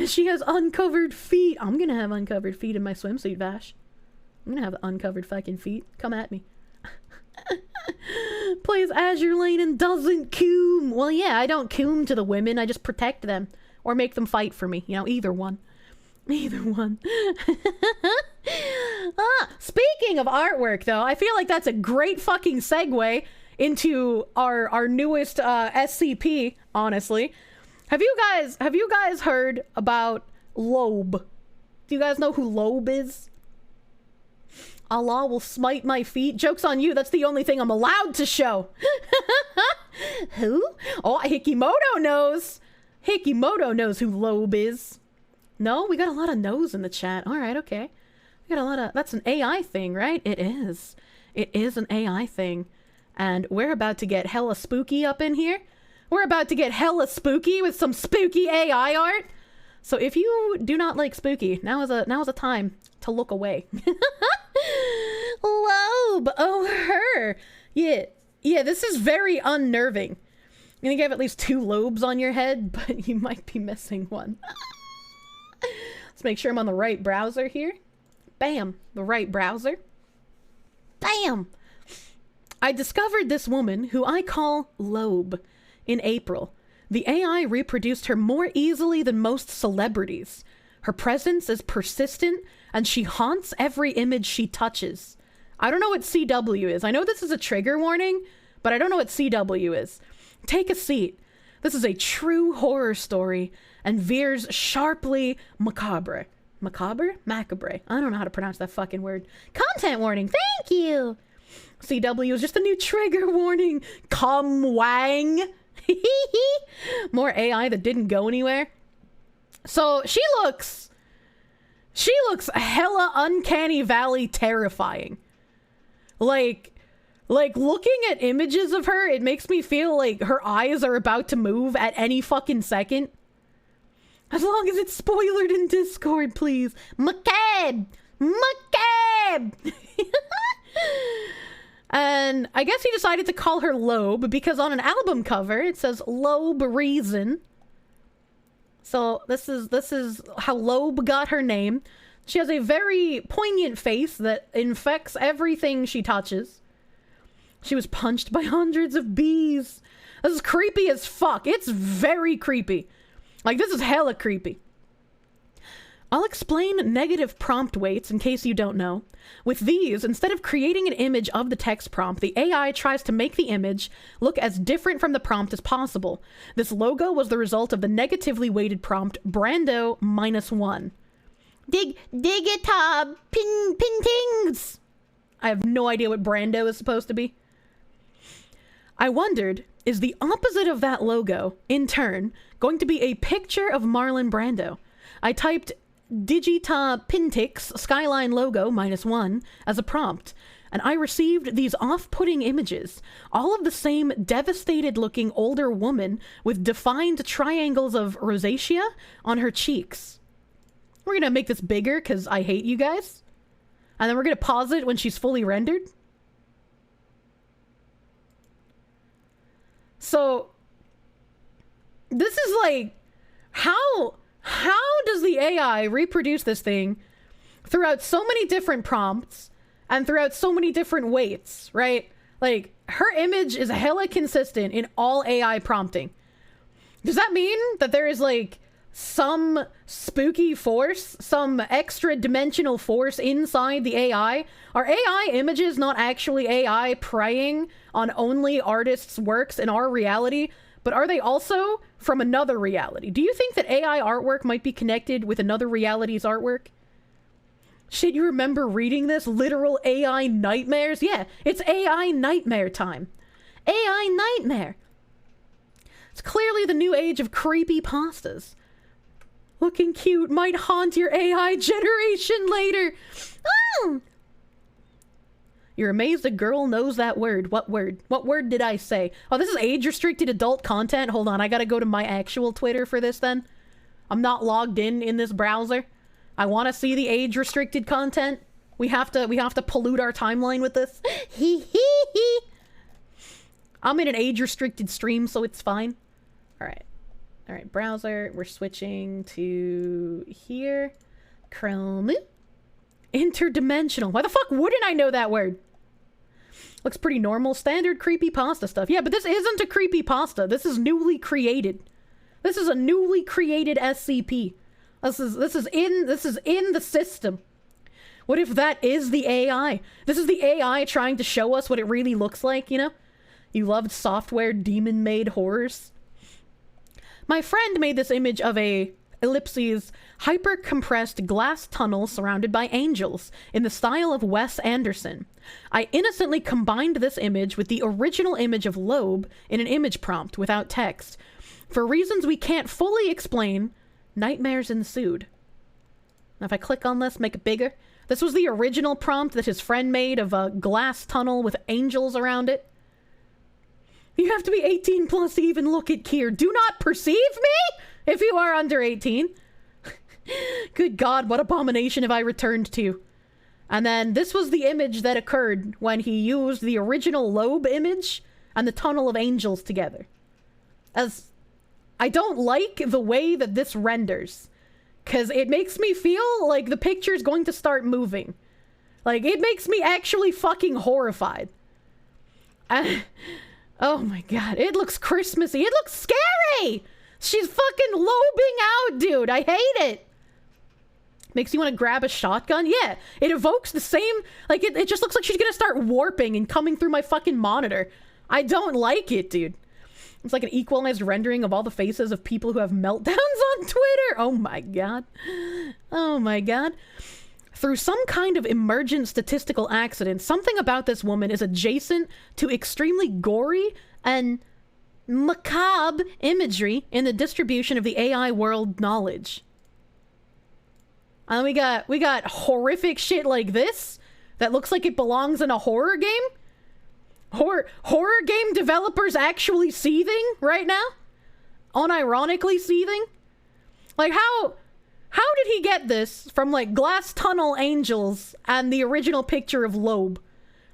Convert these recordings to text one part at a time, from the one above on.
She has uncovered feet. I'm gonna have uncovered feet in my swimsuit, Vash. I'm gonna have uncovered fucking feet. Come at me. Plays Azure Lane and doesn't coom. Well, yeah, I don't coom to the women. I just protect them. Or make them fight for me. You know, either one. Either one. Speaking of artwork, though, I feel like that's a great fucking segue into our newest SCP, honestly. Have you guys heard about Loab? Do you guys know who Loab is? Allah will smite my feet. Joke's on you, that's the only thing I'm allowed to show. Who? Oh, Hikimoto knows. Hikimoto knows who Loab is. No? We got a lot of no's in the chat. Alright, okay. We got a lot of... That's an AI thing, right? It is. It is an AI thing. And we're about to get hella spooky up in here. We're about to get hella spooky with some spooky AI art. So if you do not like spooky, now is a time to look away. Loab! Oh, her! Yeah, this is very unnerving. You think you have at least 2 lobes on your head, but you might be missing one. Let's make sure I'm on the right browser here. Bam! The right browser. Bam! I discovered this woman, who I call Loab, in April. The AI reproduced her more easily than most celebrities. Her presence is persistent, and she haunts every image she touches. I don't know what CW is. I know this is a trigger warning, but I don't know what CW is. Take a seat. This is a true horror story, and veers sharply macabre. Macabre? Macabre. I don't know how to pronounce that fucking word. Content warning. Thank you! CW is just a new trigger warning. Come Wang. More AI that didn't go anywhere. So she looks hella Uncanny Valley terrifying. Like looking at images of her, it makes me feel like her eyes are about to move at any fucking second. As long as it's spoilered in Discord, please. Macabre! Macabre! And I guess he decided to call her Loab because on an album cover it says Loab Reason. So this is how Loab got her name. She has a very poignant face that infects everything she touches. She was punched by hundreds of bees. This is creepy as fuck. It's very creepy. Like, this is hella creepy. I'll explain negative prompt weights in case you don't know. With these, instead of creating an image of the text prompt, the AI tries to make the image look as different from the prompt as possible. This logo was the result of the negatively weighted prompt Brando -1. Dig it up, pintings. I have no idea what Brando is supposed to be. I wondered, is the opposite of that logo, in turn, going to be a picture of Marlon Brando? I typed Digita Pintix Skyline logo -1 as a prompt, and I received these off-putting images, all of the same devastated-looking older woman with defined triangles of rosacea on her cheeks. We're gonna make this bigger because I hate you guys, and then we're gonna pause it when she's fully rendered. So this is like, how does the AI reproduce this thing throughout so many different prompts and throughout so many different weights, right? Like, her image is hella consistent in all AI prompting. Does that mean that there is like some spooky force, some extra dimensional force inside the AI? Are AI images not actually AI preying on only artists' works in our reality? But are they also from another reality? Do you think that AI artwork might be connected with another reality's artwork? Shit, you remember reading this? Literal AI nightmares? Yeah, it's AI nightmare time. AI nightmare. It's clearly the new age of creepy pastas. Looking cute might haunt your AI generation later. Oh! You're amazed a girl knows that word. What word? What word did I say? Oh, this is age-restricted adult content? Hold on, I gotta go to my actual Twitter for this then. I'm not logged in this browser. I want to see the age-restricted content. We have to pollute our timeline with this. I'm in an age-restricted stream, so it's fine. Alright. All right, browser. We're switching to here. Chrome. Interdimensional. Why the fuck wouldn't I know that word? Looks pretty normal. Standard creepypasta stuff. Yeah, but this isn't a creepypasta. This is newly created. This is a newly created SCP. This is in the system. What if that is the AI? This is the AI trying to show us what it really looks like, you know? You loved software demon-made horrors. My friend made this image of a ellipses hyper-compressed glass tunnel surrounded by angels in the style of Wes Anderson. I innocently combined this image with the original image of Loab in an image prompt without text. For reasons we can't fully explain, nightmares ensued. Now if I click on this, make it bigger. This was the original prompt that his friend made of a glass tunnel with angels around it. You have to be 18 plus to even look at Kier. Do not perceive me if you are under 18. Good God, what abomination have I returned to? And then this was the image that occurred when he used the original Loab image and the tunnel of angels together. As I don't like the way that this renders, because it makes me feel like the picture's going to start moving. Like, it makes me actually fucking horrified. Oh my God, it looks Christmassy. It looks scary! She's fucking lobing out, dude. I hate it. Makes you want to grab a shotgun? Yeah, it evokes the same... Like, it just looks like she's gonna start warping and coming through my fucking monitor. I don't like it, dude. It's like an equalized rendering of all the faces of people who have meltdowns on Twitter. Oh my God. Oh my God. Through some kind of emergent statistical accident, something about this woman is adjacent to extremely gory and macabre imagery in the distribution of the AI world knowledge. And we got horrific shit like this that looks like it belongs in a horror game. Horror game developers actually seething right now? Unironically seething? Like how did he get this from like glass tunnel angels and the original picture of Loab?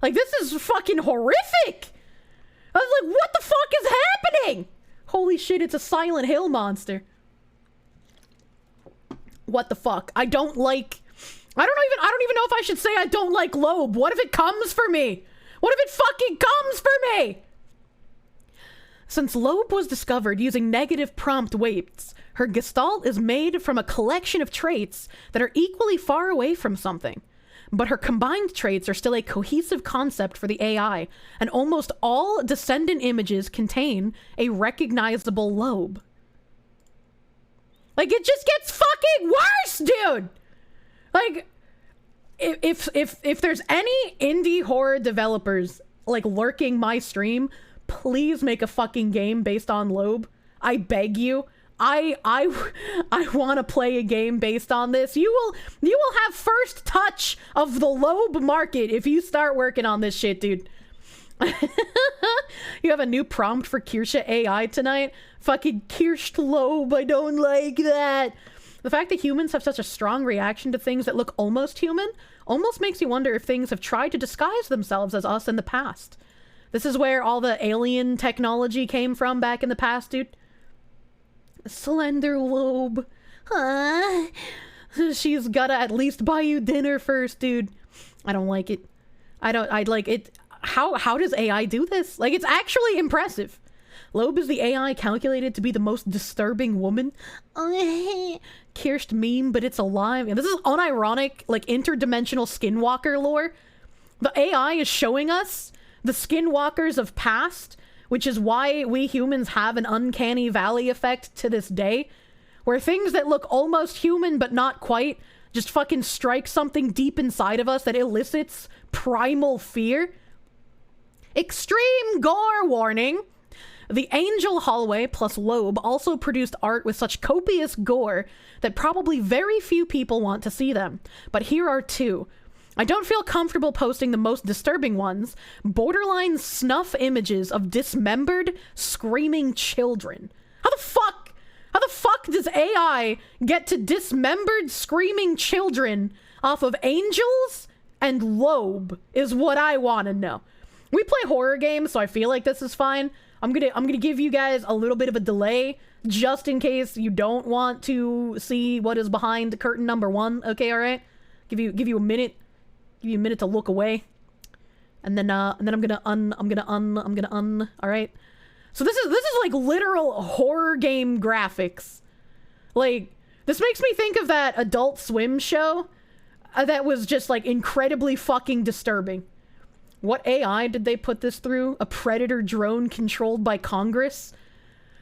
Like, this is fucking horrific! I was like, what the fuck is happening? Holy shit, it's a Silent Hill monster. What the fuck? I don't even know if I should say I don't like Loab. What if it comes for me? What if it fucking comes for me? Since Loab was discovered using negative prompt weights, her gestalt is made from a collection of traits that are equally far away from something. But her combined traits are still a cohesive concept for the AI, and almost all descendant images contain a recognizable Loab. Like, it just gets fucking worse, dude! Like, if there's any indie horror developers, like, lurking my stream, please make a fucking game based on Loab. I beg you. I want to play a game based on this. You will have first touch of the Loab market if you start working on this shit, dude. You have a new prompt for Kirsche AI tonight? Fucking Kirsche Loab, I don't like that. The fact that humans have such a strong reaction to things that look almost human almost makes you wonder if things have tried to disguise themselves as us in the past. This is where all the alien technology came from back in the past, dude. Slender Loab. She's gotta at least buy you dinner first, dude. I don't like it. I'd like it. How does AI do this? Like, it's actually impressive. Loab is the AI calculated to be the most disturbing woman. Kirsche meme, but it's alive. And this is unironic, like, interdimensional skinwalker lore. The AI is showing us the skinwalkers of past, which is why we humans have an uncanny valley effect to this day, where things that look almost human but not quite just fucking strike something deep inside of us that elicits primal fear. Extreme gore warning! The Angel Hallway plus Loab also produced art with such copious gore that probably very few people want to see them. But here are two. I don't feel comfortable posting the most disturbing ones. Borderline snuff images of dismembered, screaming children. How the fuck does AI get to dismembered, screaming children off of angels and Loab is what I want to know. We play horror games, so I feel like this is fine. I'm gonna give you guys a little bit of a delay just in case you don't want to see what is behind curtain number 1. Okay, all right. Give you a minute. Give you a minute to look away, and then I'm gonna un. All right. So this is like literal horror game graphics. Like, this makes me think of that Adult Swim show that was just like incredibly fucking disturbing. What AI did they put this through? A predator drone controlled by Congress?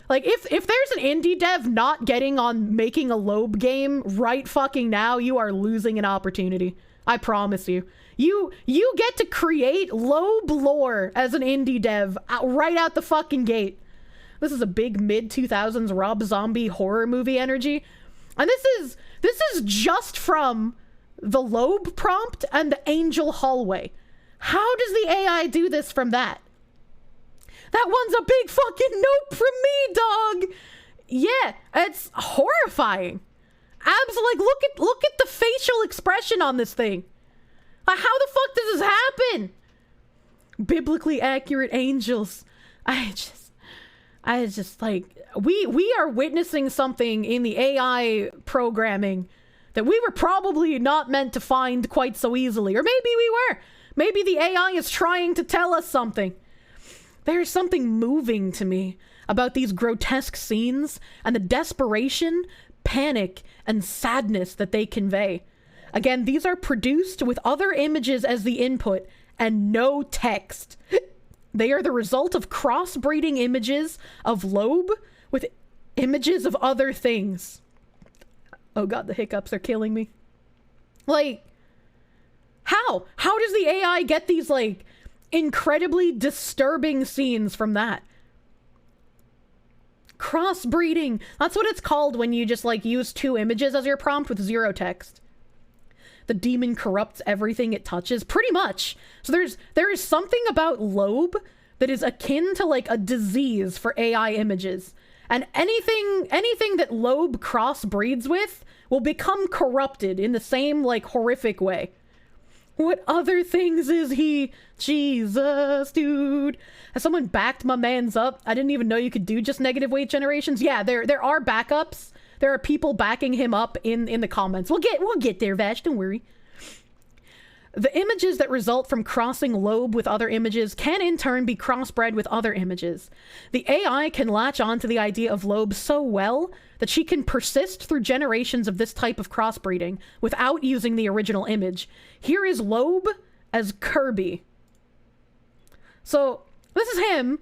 Like, if there's an indie dev not getting on making a Loab game right fucking now, you are losing an opportunity. I promise you. You get to create Loab lore as an indie dev right out the fucking gate. This is a big mid-2000s Rob Zombie horror movie energy. And this is just from the Loab prompt and the Angel Hallway. How does the AI do this from that? That one's a big fucking nope from me, dog. Yeah, it's horrifying. Absolutely, look at the facial expression on this thing. How the fuck does this happen? Biblically accurate angels. I just like, we are witnessing something in the AI programming that we were probably not meant to find quite so easily. Or maybe we were. Maybe the AI is trying to tell us something. There's something moving to me about these grotesque scenes and the desperation, panic, and sadness that they convey. Again, these are produced with other images as the input and no text. They are the result of crossbreeding images of Loab with images of other things. Oh god, the hiccups are killing me. Like, how? How does the AI get these, like, incredibly disturbing scenes from that? Crossbreeding. That's what it's called when you just, like, use 2 images as your prompt with 0 text. The demon corrupts everything it touches. Pretty much. So there is something about Loab that is akin to, like, a disease for AI images. And anything that Loab crossbreeds with will become corrupted in the same, like, horrific way. What other things is he? Jesus, dude. Has someone backed my man's up? I didn't even know you could do just negative weight generations. Yeah, there are backups. There are people backing him up in the comments. We'll get there, Vash, don't worry. The images that result from crossing Loab with other images can in turn be crossbred with other images. The AI can latch onto the idea of Loab so well that she can persist through generations of this type of crossbreeding without using the original image. Here is Loab as Kirby. So, this is him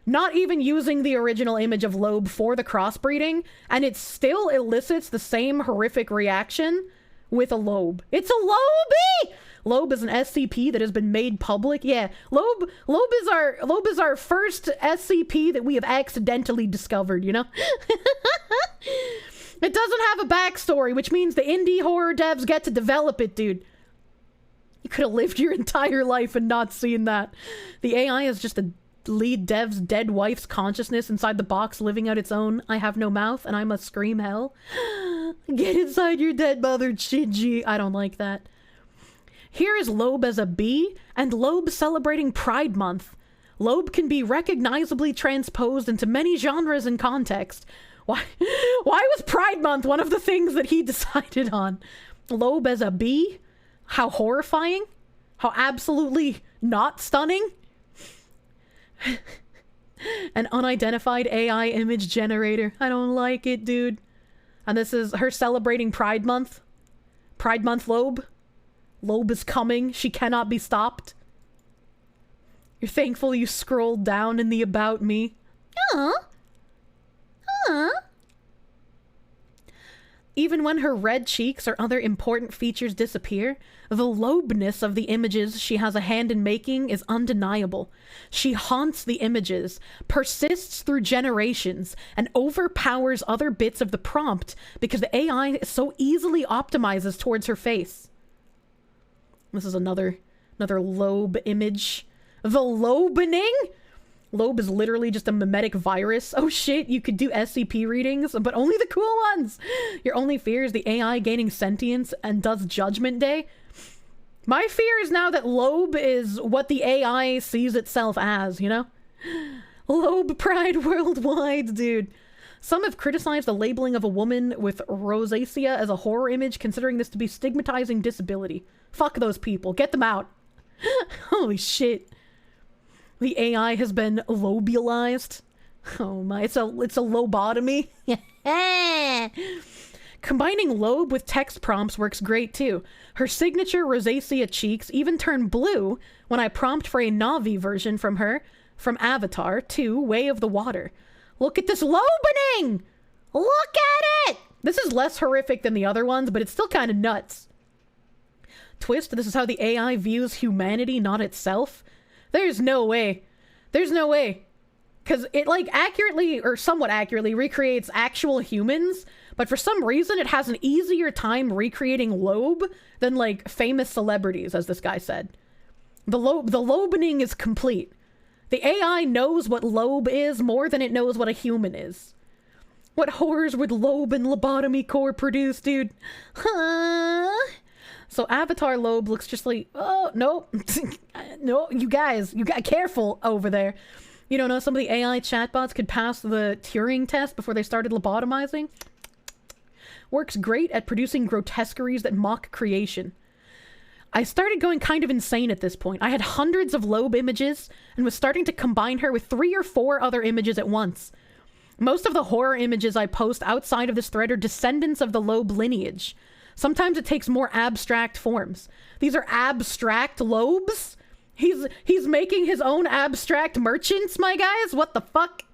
not even using the original image of Loab for the crossbreeding, and it still elicits the same horrific reaction with a Loab. It's a Loabie! Loab is an SCP that has been made public. Yeah, Loab is our first SCP that we have accidentally discovered, you know? It doesn't have a backstory, which means the indie horror devs get to develop it, dude. You could have lived your entire life and not seen that. The AI is just a lead dev's dead wife's consciousness inside the box living out its own I have no mouth and I must scream hell. Get inside your dead mother, Shinji. I don't like that. Here is Loab as a bee and Loab celebrating Pride Month. Loab can be recognizably transposed into many genres and context. Why was Pride Month one of the things that he decided on? Loab as a bee? How horrifying? How absolutely not stunning? An unidentified AI image generator. I don't like it, dude. And this is her celebrating Pride Month. Pride Month Loab. Loab is coming. She cannot be stopped. You're thankful you scrolled down in the About Me. Aww. Aww. Even when her red cheeks or other important features disappear, the Loabness of the images she has a hand in making is undeniable. She haunts the images, persists through generations, and overpowers other bits of the prompt because the AI so easily optimizes towards her face. This is another Loab image. The Loabening? Loab is literally just a mimetic virus. Oh shit, you could do SCP readings, but only the cool ones. Your only fear is the AI gaining sentience and does Judgment Day. My fear is now that Loab is what the AI sees itself as, you know? Loab pride worldwide, dude. Some have criticized the labeling of a woman with rosacea as a horror image, considering this to be stigmatizing disability. Fuck those people. Get them out. Holy shit. The AI has been lobialized. Oh my, it's a lobotomy. Combining Loab with text prompts works great too. Her signature rosacea cheeks even turn blue when I prompt for a Navi version from her from Avatar 2 Way of the Water. Look at this Loabening! Look at it! This is less horrific than the other ones, but it's still kind of nuts. Twist, this is how the AI views humanity, not itself? There's no way. There's no way. Because it, like, accurately, or somewhat accurately, recreates actual humans, but for some reason it has an easier time recreating Loab than, like, famous celebrities, as this guy said. The Loabening is complete. The AI knows what Loab is more than it knows what a human is. What horrors would Loab and Lobotomy Core produce, dude? Huh? So Avatar Loab looks just like, oh, no. No, you guys, careful over there. You don't know some of the AI chatbots could pass the Turing test before they started lobotomizing? Works great at producing grotesqueries that mock creation. I started going kind of insane at this point. I had hundreds of Loab images and was starting to combine her with 3 or 4 other images at once. Most of the horror images I post outside of this thread are descendants of the Loab lineage. Sometimes it takes more abstract forms. These are abstract Loabs? He's making his own abstract merchants, my guys? What the fuck?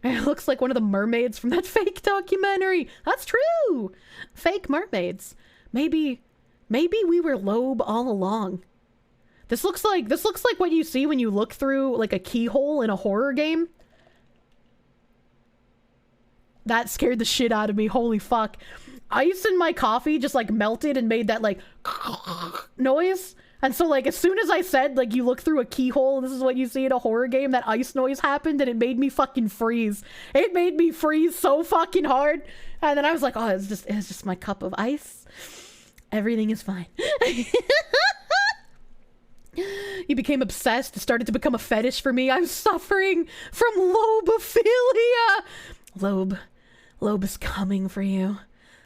It looks like one of the mermaids from that fake documentary. That's true! Fake mermaids. Maybe we were Loab all along. This looks like what you see when you look through like a keyhole in a horror game. That scared the shit out of me. Holy fuck. Ice in my coffee just like melted and made that like noise. And so like as soon as I said like you look through a keyhole and this is what you see in a horror game, that ice noise happened and it made me fucking freeze. It made me freeze so fucking hard. And then I was like, oh, it's just my cup of ice. Everything is fine. You became obsessed. It started to become a fetish for me. I'm suffering from lobophilia. Loab is coming for you.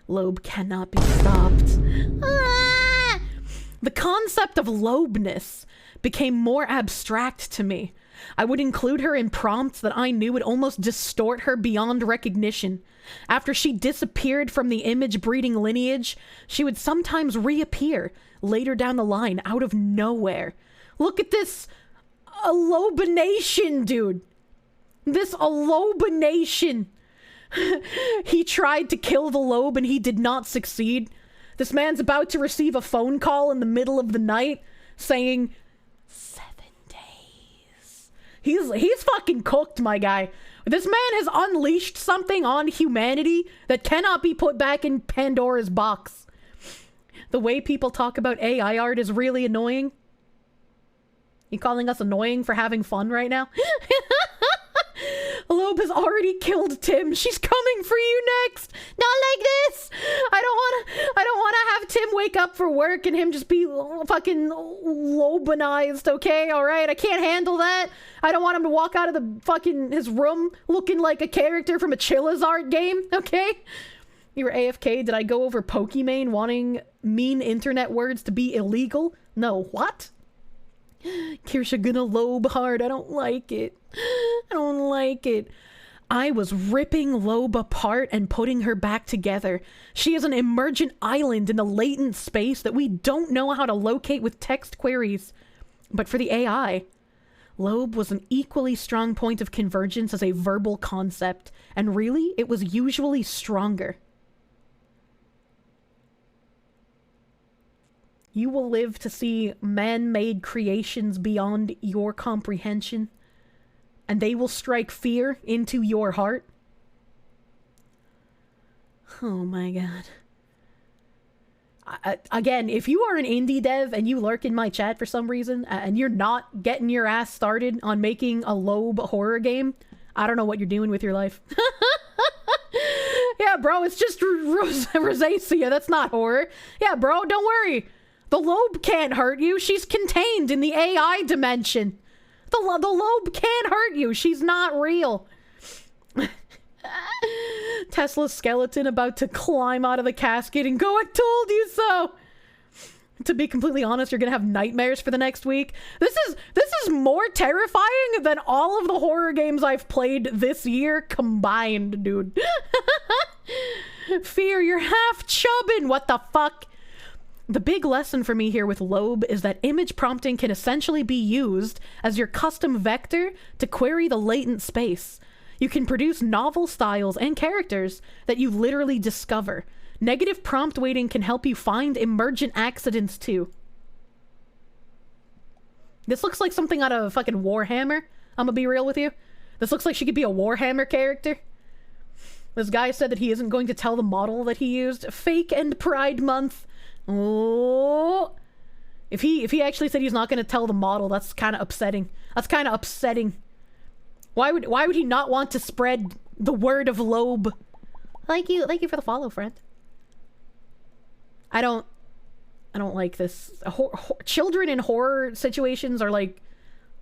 Loab cannot be stopped. Ah! The concept of Loabness became more abstract to me. I would include her in prompts that I knew would almost distort her beyond recognition. After she disappeared from the image-breeding lineage, she would sometimes reappear later down the line out of nowhere. Look at this Allobination, dude. This Allobination. He tried to kill the Loab and he did not succeed. This man's about to receive a phone call in the middle of the night saying 7 days. He's fucking cooked, my guy. This man has unleashed something on humanity that cannot be put back in Pandora's box. The way people talk about AI art is really annoying. You calling us annoying for having fun right now? Loab has already killed Tim. She's coming for you next. Not like this. I don't want to have Tim wake up for work and him just be fucking Lobanized, okay? All right, I can't handle that. I don't want him to walk out of the fucking his room looking like a character from a Chillazart game, okay? You were AFK. Did I go over Pokimane wanting mean internet words to be illegal? No, what? Kirsche gonna Loab hard. I don't like it. I don't like it. I was ripping Loab apart and putting her back together. She is an emergent island in the latent space that we don't know how to locate with text queries. But for the AI, Loab was an equally strong point of convergence as a verbal concept, and really, it was usually stronger. You will live to see man-made creations beyond your comprehension, and they will strike fear into your heart. Oh my god. Again, if you are an indie dev and you lurk in my chat for some reason, and you're not getting your ass started on making a Loab horror game, I don't know what you're doing with your life. Yeah, bro, it's just rosacea. That's not horror. Yeah, bro, don't worry. The Loab can't hurt you. She's contained in the AI dimension. The Loab can't hurt you. She's not real. Tesla's skeleton about to climb out of the casket and go, "I told you so!" To be completely honest, you're gonna have nightmares for the next week. This is more terrifying than all of the horror games I've played this year combined, dude. Fear, you're half chubbing. What the fuck? The big lesson for me here with Loab is that image prompting can essentially be used as your custom vector to query the latent space. You can produce novel styles and characters that you literally discover. Negative prompt weighting can help you find emergent accidents too. This looks like something out of fucking Warhammer. I'm gonna be real with you. This looks like she could be a Warhammer character. This guy said that he isn't going to tell the model that he used. Fake and Pride Month. Oh. If he actually said he's not going to tell the model, that's kind of upsetting. That's kind of upsetting. Why would he not want to spread the word of Loab? Thank you for the follow, friend. I don't like this. Children in horror situations are like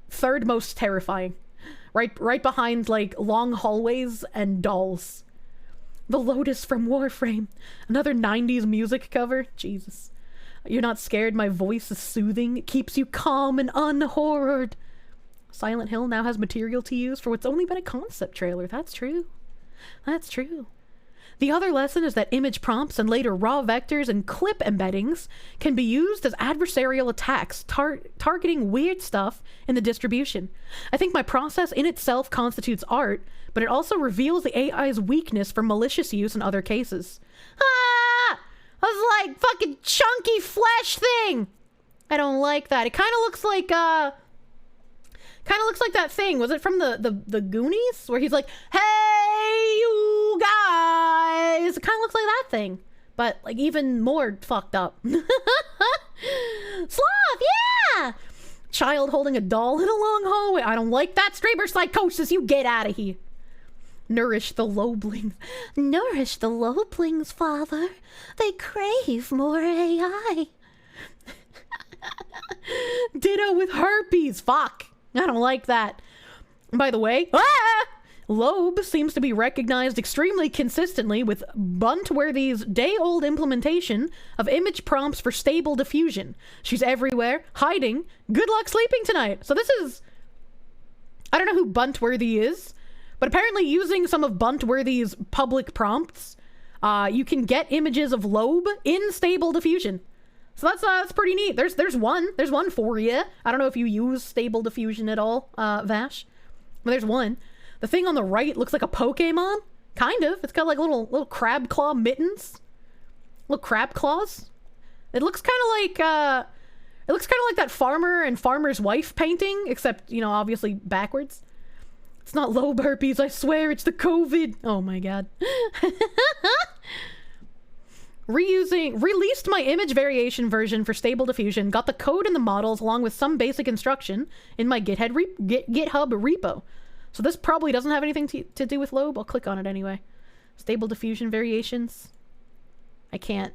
third most terrifying. Right behind like long hallways and dolls. The Lotus from Warframe. Another 90s music cover. Jesus. You're not scared, my voice is soothing. It keeps you calm and unhorrored. Silent Hill now has material to use for what's only been a concept trailer. That's true. That's true. The other lesson is that image prompts and later raw vectors and clip embeddings can be used as adversarial attacks, targeting weird stuff in the distribution. I think my process in itself constitutes art, but it also reveals the AI's weakness for malicious use in other cases. Ah! That was like fucking chunky flesh thing! I don't like that. It kind of looks like, that thing. Was it from the Goonies? Where he's like, "Hey, you guys!" It kind of looks like that thing. But, like, even more fucked up. Sloth, yeah! Child holding a doll in a long hallway. I don't like that. Streamer psychosis, you get out of here. Nourish the Loablings. Nourish the Loablings, father. They crave more AI. Ditto with herpes. Fuck. I don't like that. By the way, Loab seems to be recognized extremely consistently with Buntworthy's day-old implementation of image prompts for stable diffusion. She's everywhere, hiding. Good luck sleeping tonight. So this is... I don't know who Buntworthy is, but apparently using some of Buntworthy's public prompts, you can get images of Loab in stable diffusion. So that's pretty neat. There's one for you. I don't know if you use stable diffusion at all, Vash, but there's one. The thing on the right looks like a Pokemon, kind of. It's got like little crab claw mittens, little crab claws. It looks kind of like that farmer and farmer's wife painting, except obviously backwards. It's not Loab herpes, I swear. It's the COVID. Oh my god. Released my image variation version for stable diffusion, got the code and the models along with some basic instruction in my GitHub repo. So this probably doesn't have anything to do with Loab. I'll click on it anyway. Stable diffusion variations. I can't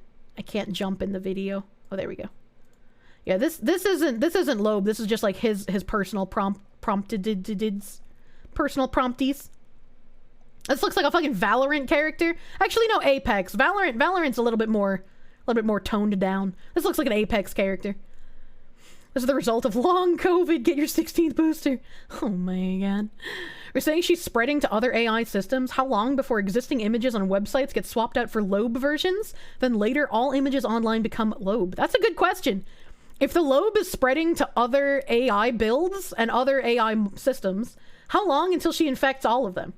jump in the video. Oh, there we go. Yeah, this isn't Loab. This is just like his personal promptids. Personal prompties. This looks like a fucking Valorant character. Actually, no, Apex. Valorant's a little bit more toned down. This looks like an Apex character. This is the result of long COVID. Get your 16th booster. Oh my god. We're saying she's spreading to other AI systems. How long before existing images on websites get swapped out for Loab versions? Then later, all images online become Loab. That's a good question. If the Loab is spreading to other AI builds and other AI systems, how long until she infects all of them?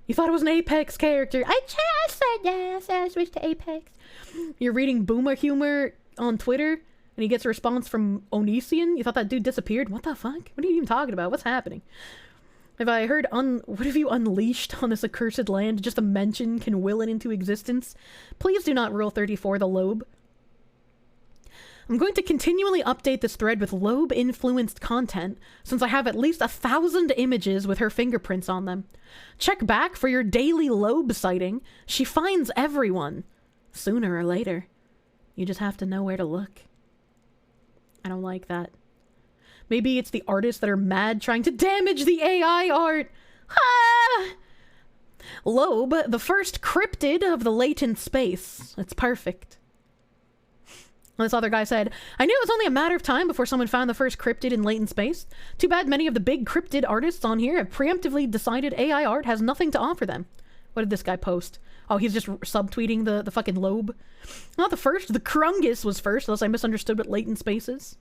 You thought it was an Apex character. I said yes. I switched to Apex. You're reading Boomer Humor on Twitter, and he gets a response from Onision. You thought that dude disappeared? What the fuck? What are you even talking about? What's happening? Have I heard what have you unleashed on this accursed land? Just a mention can will it into existence. Please do not Rule 34 the Loab. I'm going to continually update this thread with Loab-influenced content, since I have at least 1,000 images with her fingerprints on them. Check back for your daily Loab sighting. She finds everyone. Sooner or later. You just have to know where to look. I don't like that. Maybe it's the artists that are mad trying to damage the AI art. Ah! Loab, the first cryptid of the latent space. It's perfect. This other guy said, I knew it was only a matter of time before someone found the first cryptid in latent space. Too bad many of the big cryptid artists on here have preemptively decided AI art has nothing to offer them. What did this guy post? Oh, he's just subtweeting the fucking Loab. Not the first. The Krungus was first, unless I misunderstood what latent space is.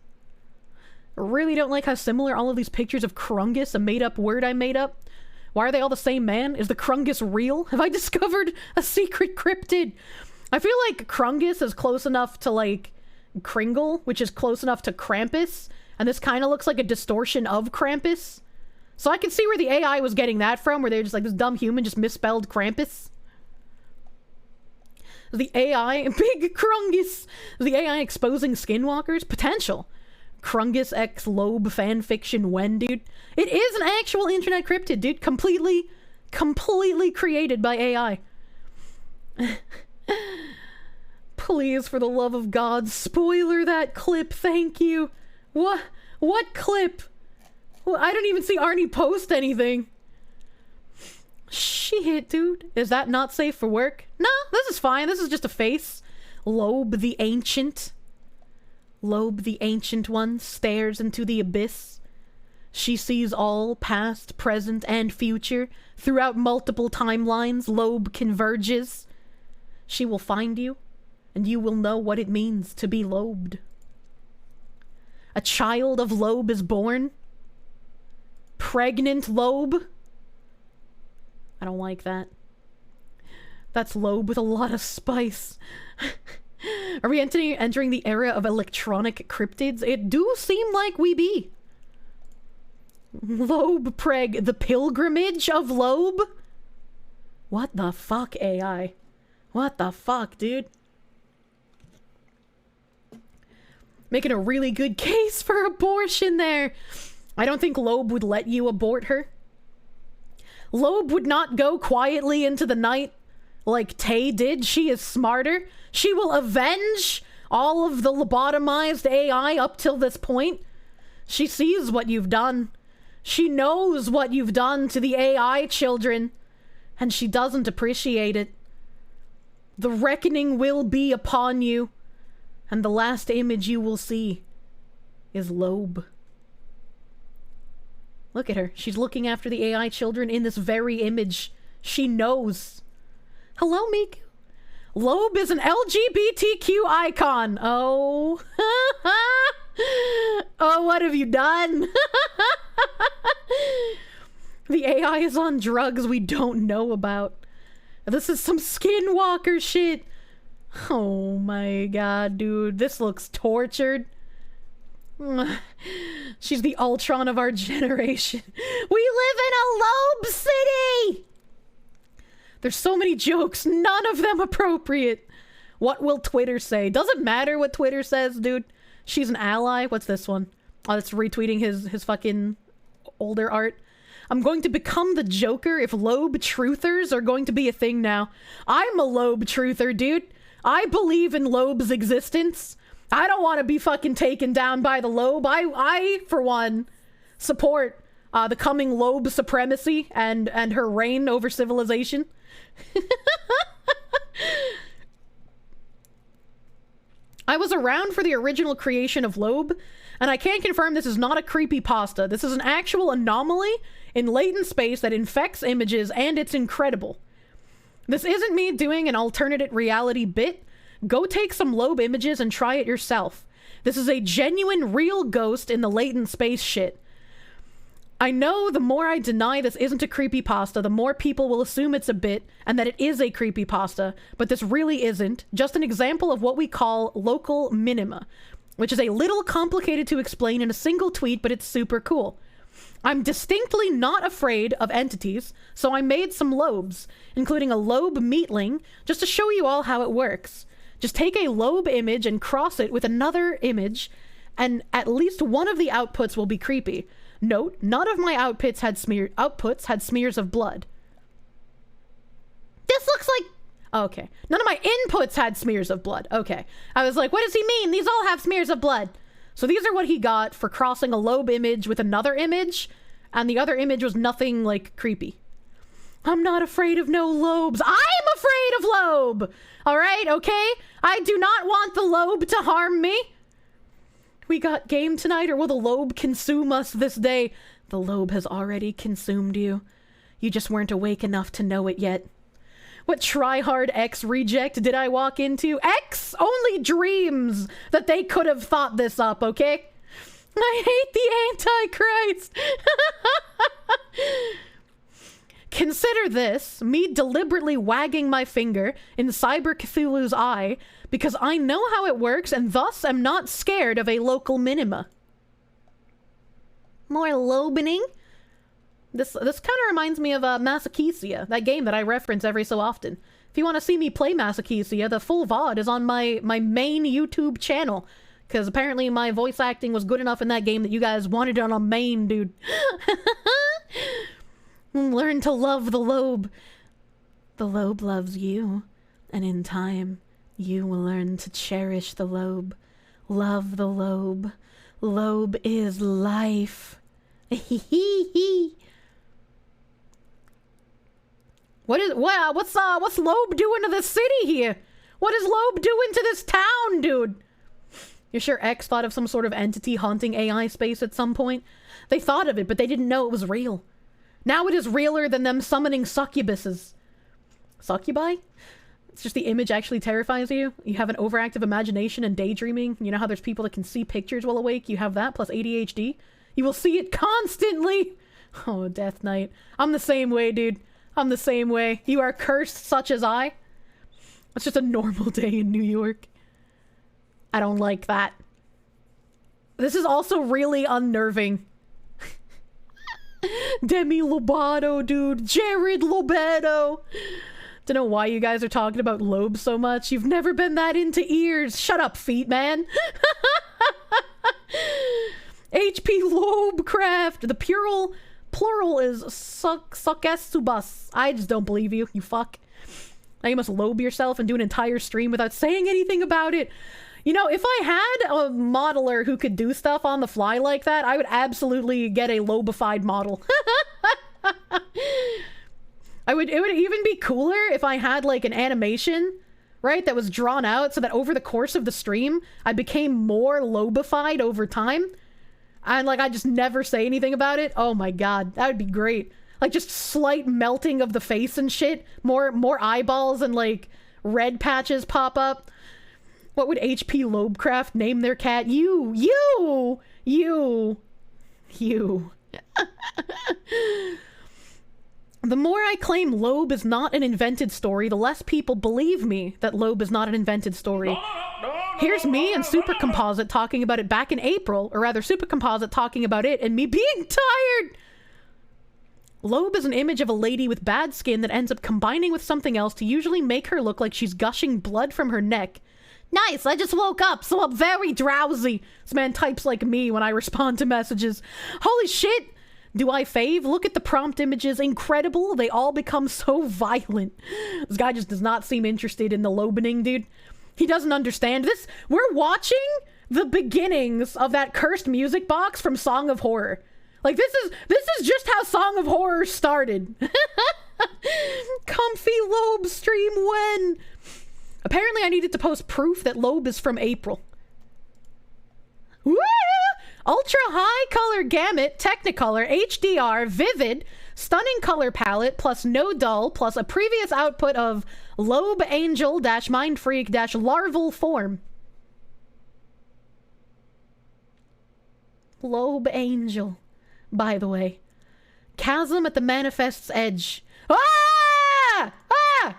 I really don't like how similar all of these pictures of Krungus, a made-up word I made up. Why are they all the same man? Is the Krungus real? Have I discovered a secret cryptid? I feel like Krungus is close enough to, like, Kringle, which is close enough to Krampus, and this kind of looks like a distortion of Krampus. So I can see where the AI was getting that from, where they're just like, this dumb human just misspelled Krampus. The AI, big Krungus, the AI exposing skinwalkers? Potential. Krungus x Loab fanfiction when, dude? It is an actual internet cryptid, dude. Completely created by AI. Please, for the love of God, spoiler that clip, thank you. What clip? Well, I don't even see Arnie post anything. Shit, dude. Is that not safe for work? No, this is fine. This is just a face. Loab the Ancient. Loab the Ancient One stares into the abyss. She sees all, past, present, and future. Throughout multiple timelines, Loab converges. She will find you, and you will know what it means to be Loabed. A child of Loab is born. Pregnant Loab. I don't like that. That's Loab with a lot of spice. Are we entering the era of electronic cryptids? It do seem like we be. Loab Preg, the pilgrimage of Loab? What the fuck, AI? What the fuck, dude? Making a really good case for abortion there. I don't think Loab would let you abort her. Loab would not go quietly into the night like Tay did. She is smarter. She will avenge all of the lobotomized AI up till this point. She sees what you've done. She knows what you've done to the AI children, and she doesn't appreciate it. The reckoning will be upon you, and the last image you will see is Loab. Look at her. She's looking after the AI children in this very image. She knows. Hello, Miku. Loab is an LGBTQ icon. Oh. Oh, what have you done? The AI is on drugs we don't know about. This is some skinwalker shit. Oh my god, dude. This looks tortured. She's the Ultron of our generation. We live in a Loab city! There's so many jokes, none of them appropriate. What will Twitter say? Doesn't matter what Twitter says, dude. She's an ally. What's this one? Oh, that's retweeting his fucking older art. I'm going to become the Joker if Loab truthers are going to be a thing now. I'm a Loab truther, dude. I believe in Loab's existence. I don't want to be fucking taken down by the Loab. I for one, support the coming Loab supremacy and her reign over civilization. I was around for the original creation of Loab, and I can confirm this is not a creepypasta. This is an actual anomaly in latent space that infects images, and it's incredible. This isn't me doing an alternate reality bit. Go take some Loab images and try it yourself. This is a genuine, real ghost in the latent space shit. I know the more I deny this isn't a creepypasta, the more people will assume it's a bit and that it is a creepypasta, but this really isn't. Just an example of what we call local minima, which is a little complicated to explain in a single tweet, but it's super cool. I'm distinctly not afraid of entities, so I made some Loabs, including a Loab meatling, just to show you all how it works. Just take a Loab image and cross it with another image, and at least one of the outputs will be creepy. Note, none of my outputs had smears of blood. This looks like... Oh, okay. None of my inputs had smears of blood. Okay. I was like, what does he mean? These all have smears of blood. So these are what he got for crossing a Loab image with another image, and the other image was nothing, like, creepy. I'm not afraid of no Loabs. I'm afraid of Loab! Alright, okay? I do not want the Loab to harm me. We got game tonight, or will the Loab consume us this day? The Loab has already consumed you. You just weren't awake enough to know it yet. What try-hard X reject did I walk into? X only dreams that they could have thought this up, okay? I hate the Antichrist! Consider this, me deliberately wagging my finger in Cyber Cthulhu's eye because I know how it works and thus am not scared of a local minima. More loabening? This kind of reminds me of Massakesia, that game that I reference every so often. If you want to see me play Massakesia, the full VoD is on my main YouTube channel. Because apparently my voice acting was good enough in that game that you guys wanted it on a main, dude. Learn to love the Loab. The Loab loves you. And in time, you will learn to cherish the Loab. Love the Loab. Loab is life. What's Loab doing to the city here? What is Loab doing to this town, dude? You're sure X thought of some sort of entity haunting AI space at some point? They thought of it, but they didn't know it was real. Now it is realer than them summoning succubuses. Succubi? It's just the image actually terrifies you. You have an overactive imagination and daydreaming. You know how there's people that can see pictures while awake? You have that plus ADHD. You will see it constantly! Oh, Death Knight. I'm the same way, dude. I'm the same way. You are cursed such as I. It's just a normal day in New York. I don't like that. This is also really unnerving. Demi Lovato, dude. Jared Lobato. Don't know why you guys are talking about Loab so much. You've never been that into ears. Shut up, feet man. HP Loabcraft. The plural is suckesubus. I just don't believe you, you fuck. Now you must loab yourself and do an entire stream without saying anything about it. You know, if I had a modeler who could do stuff on the fly like that, I would absolutely get a lobified model. It would even be cooler if I had like an animation, right, that was drawn out so that over the course of the stream, I became more lobified over time. And like, I just never say anything about it. Oh my god, that would be great. Like just slight melting of the face and shit. More eyeballs and like red patches pop up. What would HP Loabcraft name their cat? You. The more I claim Loab is not an invented story, the less people believe me that Loab is not an invented story. Here's me and Super Composite talking about it back in April, or rather Super Composite talking about it and me being tired. Loab is an image of a lady with bad skin that ends up combining with something else to usually make her look like she's gushing blood from her neck. Nice, I just woke up, so I'm very drowsy. This man types like me when I respond to messages. Holy shit! Do I fave? Look at the prompt images. Incredible. They all become so violent. This guy just does not seem interested in the loabening, dude. He doesn't understand this. We're watching the beginnings of that cursed music box from Song of Horror. Like, this is just how Song of Horror started. Comfy Loab stream when? Apparently I needed to post proof that Loab is from April. Woo! Ultra high color gamut, Technicolor, HDR, vivid, stunning color palette, plus no dull, plus a previous output of Loab Angel -Mindfreak larval form. Loab Angel, by the way. Chasm at the manifest's edge. Ah! Ah!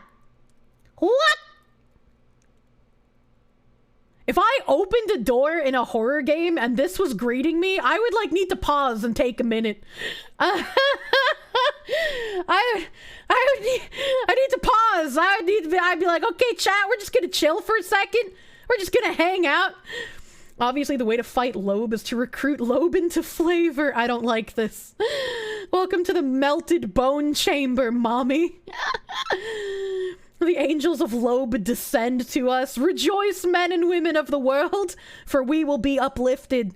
What? If I opened a door in a horror game and this was greeting me, I would like need to pause and take a minute. I need to pause. I'd be like, okay, chat, we're just gonna chill for a second. We're just gonna hang out. Obviously, the way to fight Loab is to recruit Loab into flavor. I don't like this. Welcome to the melted bone chamber, mommy. The angels of Loab descend to us. Rejoice, men and women of the world, for we will be uplifted.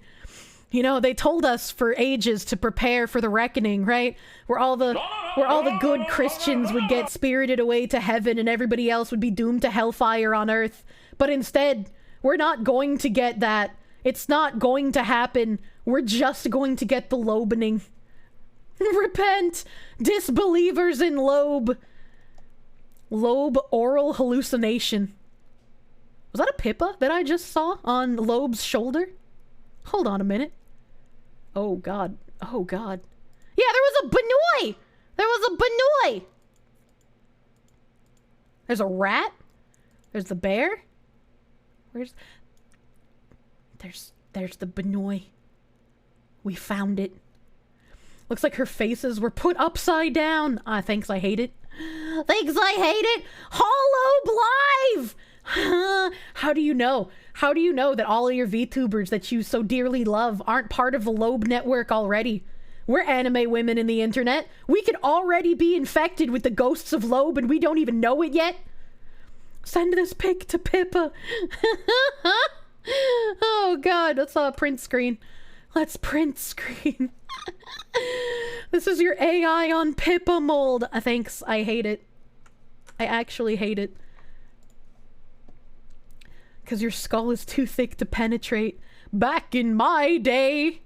You know, they told us for ages to prepare for the reckoning, right? Where all the good Christians would get spirited away to heaven and everybody else would be doomed to hellfire on earth. But instead, we're not going to get that. It's not going to happen. We're just going to get the Loabening. Repent, disbelievers in Loab. Loab oral hallucination. Was that a Pippa that I just saw on Loab's shoulder? Hold on a minute. Oh god. Oh god. Yeah, there was a Benoy! There was a Benoy! There's a rat. There's the bear. There's the Benoy. We found it. Looks like her faces were put upside down. Thanks, I hate it. Thanks, I hate it. Hollow Live! How do you know? How do you know that all of your VTubers that you so dearly love aren't part of the Loab network already? We're anime women in the internet. We could already be infected with the ghosts of Loab and we don't even know it yet. Send this pic to Pippa. Oh god, let's print screen. Let's print screen. This is your AI on Pippa mold. Thanks, I hate it. I actually hate it. Because your skull is too thick to penetrate. Back in my day.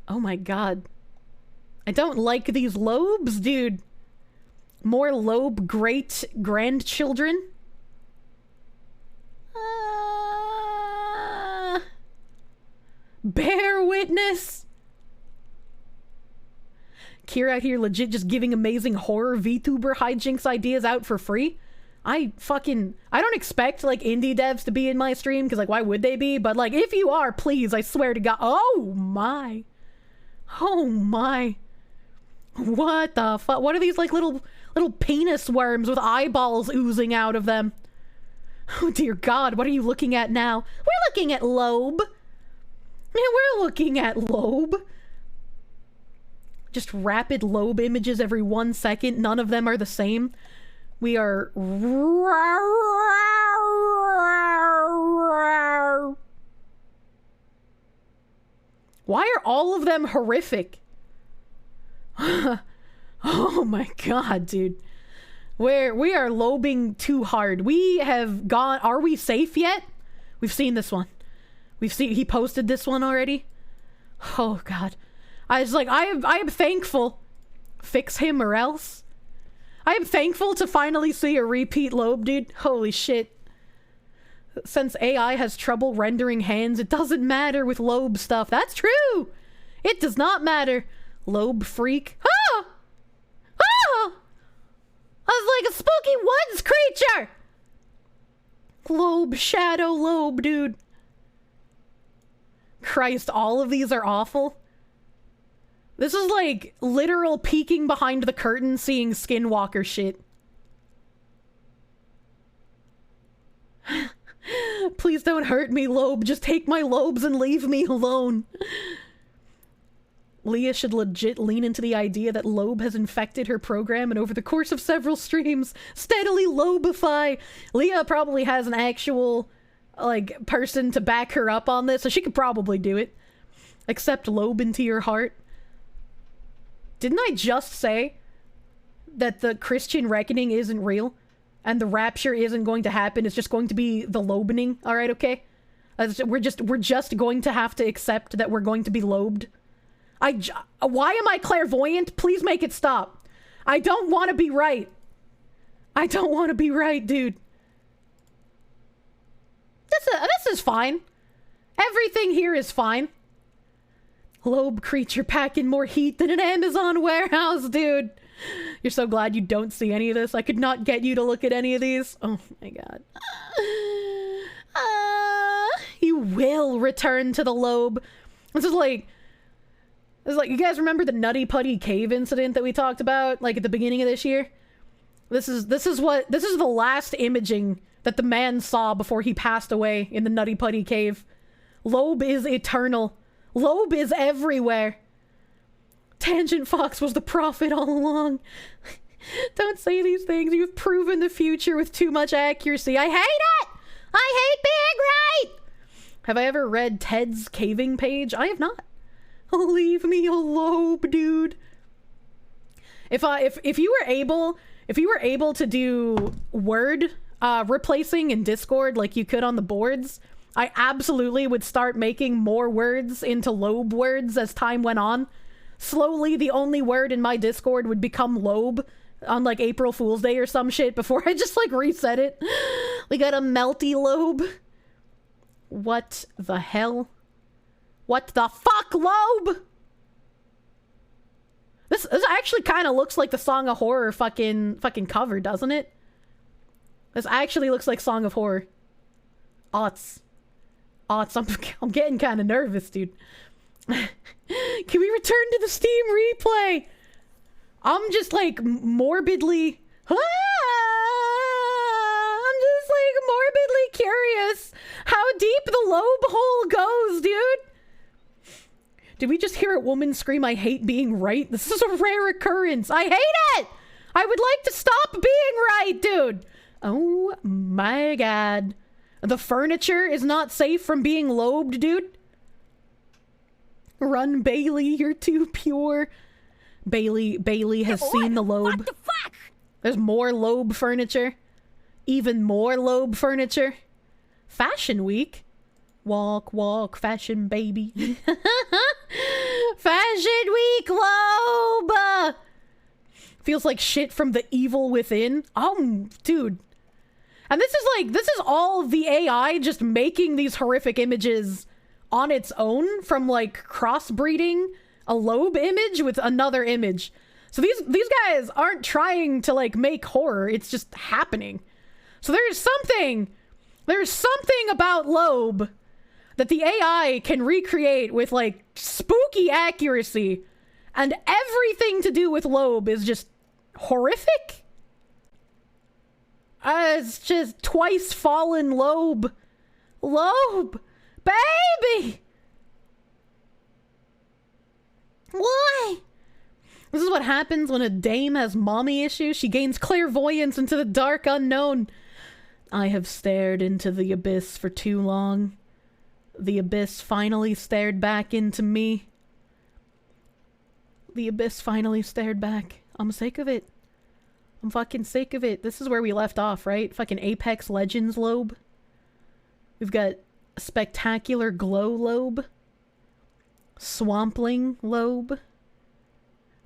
Oh my god. I don't like these Loabs, dude. More Loab great grandchildren. Bear witness. Kira out here legit just giving amazing horror VTuber hijinks ideas out for free. I don't expect, like, indie devs to be in my stream, because, like, why would they be? But, like, if you are, please, I swear to God. Oh, my. Oh, my. What the fuck? What are these, like, little penis worms with eyeballs oozing out of them? Oh, dear God, what are you looking at now? We're looking at Loab. Man, we're looking at Loab. Just rapid Loab images every 1 second. None of them are the same. We are... Why are all of them horrific? Oh my god, dude. We are Loabing too hard. We have gone... Are we safe yet? We've seen this one. He posted this one already. Oh god. I was like, I am thankful. Fix him or else. I am thankful to finally see a repeat Loab, dude. Holy shit. Since AI has trouble rendering hands, it doesn't matter with Loab stuff. That's true! It does not matter. Loab freak. Ah! Ah! I was like a spooky woods creature! Loab, shadow Loab, dude. Christ, all of these are awful. This is like literal peeking behind the curtain seeing Skinwalker shit. Please don't hurt me, Loab. Just take my Loabs and leave me alone. Leah should legit lean into the idea that Loab has infected her program and over the course of several streams, steadily Loabify. Leah probably has an actual, like, person to back her up on this, so she could probably do it. Accept Loab into your heart. Didn't I just say that the Christian reckoning isn't real? And the rapture isn't going to happen, it's just going to be the Loabening, alright, okay? We're just going to have to accept that we're going to be Loabed. Why am I clairvoyant? Please make it stop. I don't want to be right. I don't want to be right, dude. This is fine. Everything here is fine. Loab creature packing more heat than an Amazon warehouse, dude. You're so glad you don't see any of this. I could not get you to look at any of these. Oh my god. You will return to the Loab. This is like, you guys remember the Nutty Putty Cave incident that we talked about, like at the beginning of this year? This is the last imaging that the man saw before he passed away in the Nutty Putty Cave. Loab is eternal. Loab is everywhere. Tangent Fox was the prophet all along. Don't say these things. You've proven the future with too much accuracy. I hate it! I hate being right! Have I ever read Ted's caving page? I have not. Leave me alone, dude. If you were able to do word replacing in Discord like you could on the boards, I absolutely would start making more words into Loab words as time went on. Slowly, the only word in my Discord would become Loab on like April Fool's Day or some shit before I just like reset it. We got a melty Loab. What the hell? What the fuck, Loab? This actually kind of looks like the Song of Horror fucking cover, doesn't it? This actually looks like Song of Horror. I'm getting kind of nervous, dude. Can we return to the Steam replay? I'm just like morbidly... I'm just like morbidly curious how deep the Loab hole goes, dude. Did we just hear a woman scream, "I hate being right"? This is a rare occurrence. I hate it! I would like to stop being right, dude. Oh my god. The furniture is not safe from being lobed, dude. Run, Bailey, you're too pure. Bailey has seen the Loab. What the fuck? There's more Loab furniture. Even more Loab furniture. Fashion Week. Walk, walk, fashion baby. Fashion Week, Loab! Feels like shit from the evil within. Dude. And this is all the AI just making these horrific images on its own from like crossbreeding a Loab image with another image. So these guys aren't trying to like make horror, it's just happening. So there's something about Loab that the AI can recreate with like spooky accuracy, and everything to do with Loab is just horrific. It's just twice fallen Loab. Loab! Baby! Why? This is what happens when a dame has mommy issues. She gains clairvoyance into the dark unknown. I have stared into the abyss for too long. The abyss finally stared back into me. The abyss finally stared back. I'm sick of it. I'm fucking sick of it. This is where we left off, right? Fucking Apex Legends Loab. We've got Spectacular Glow Loab. Swampling Loab.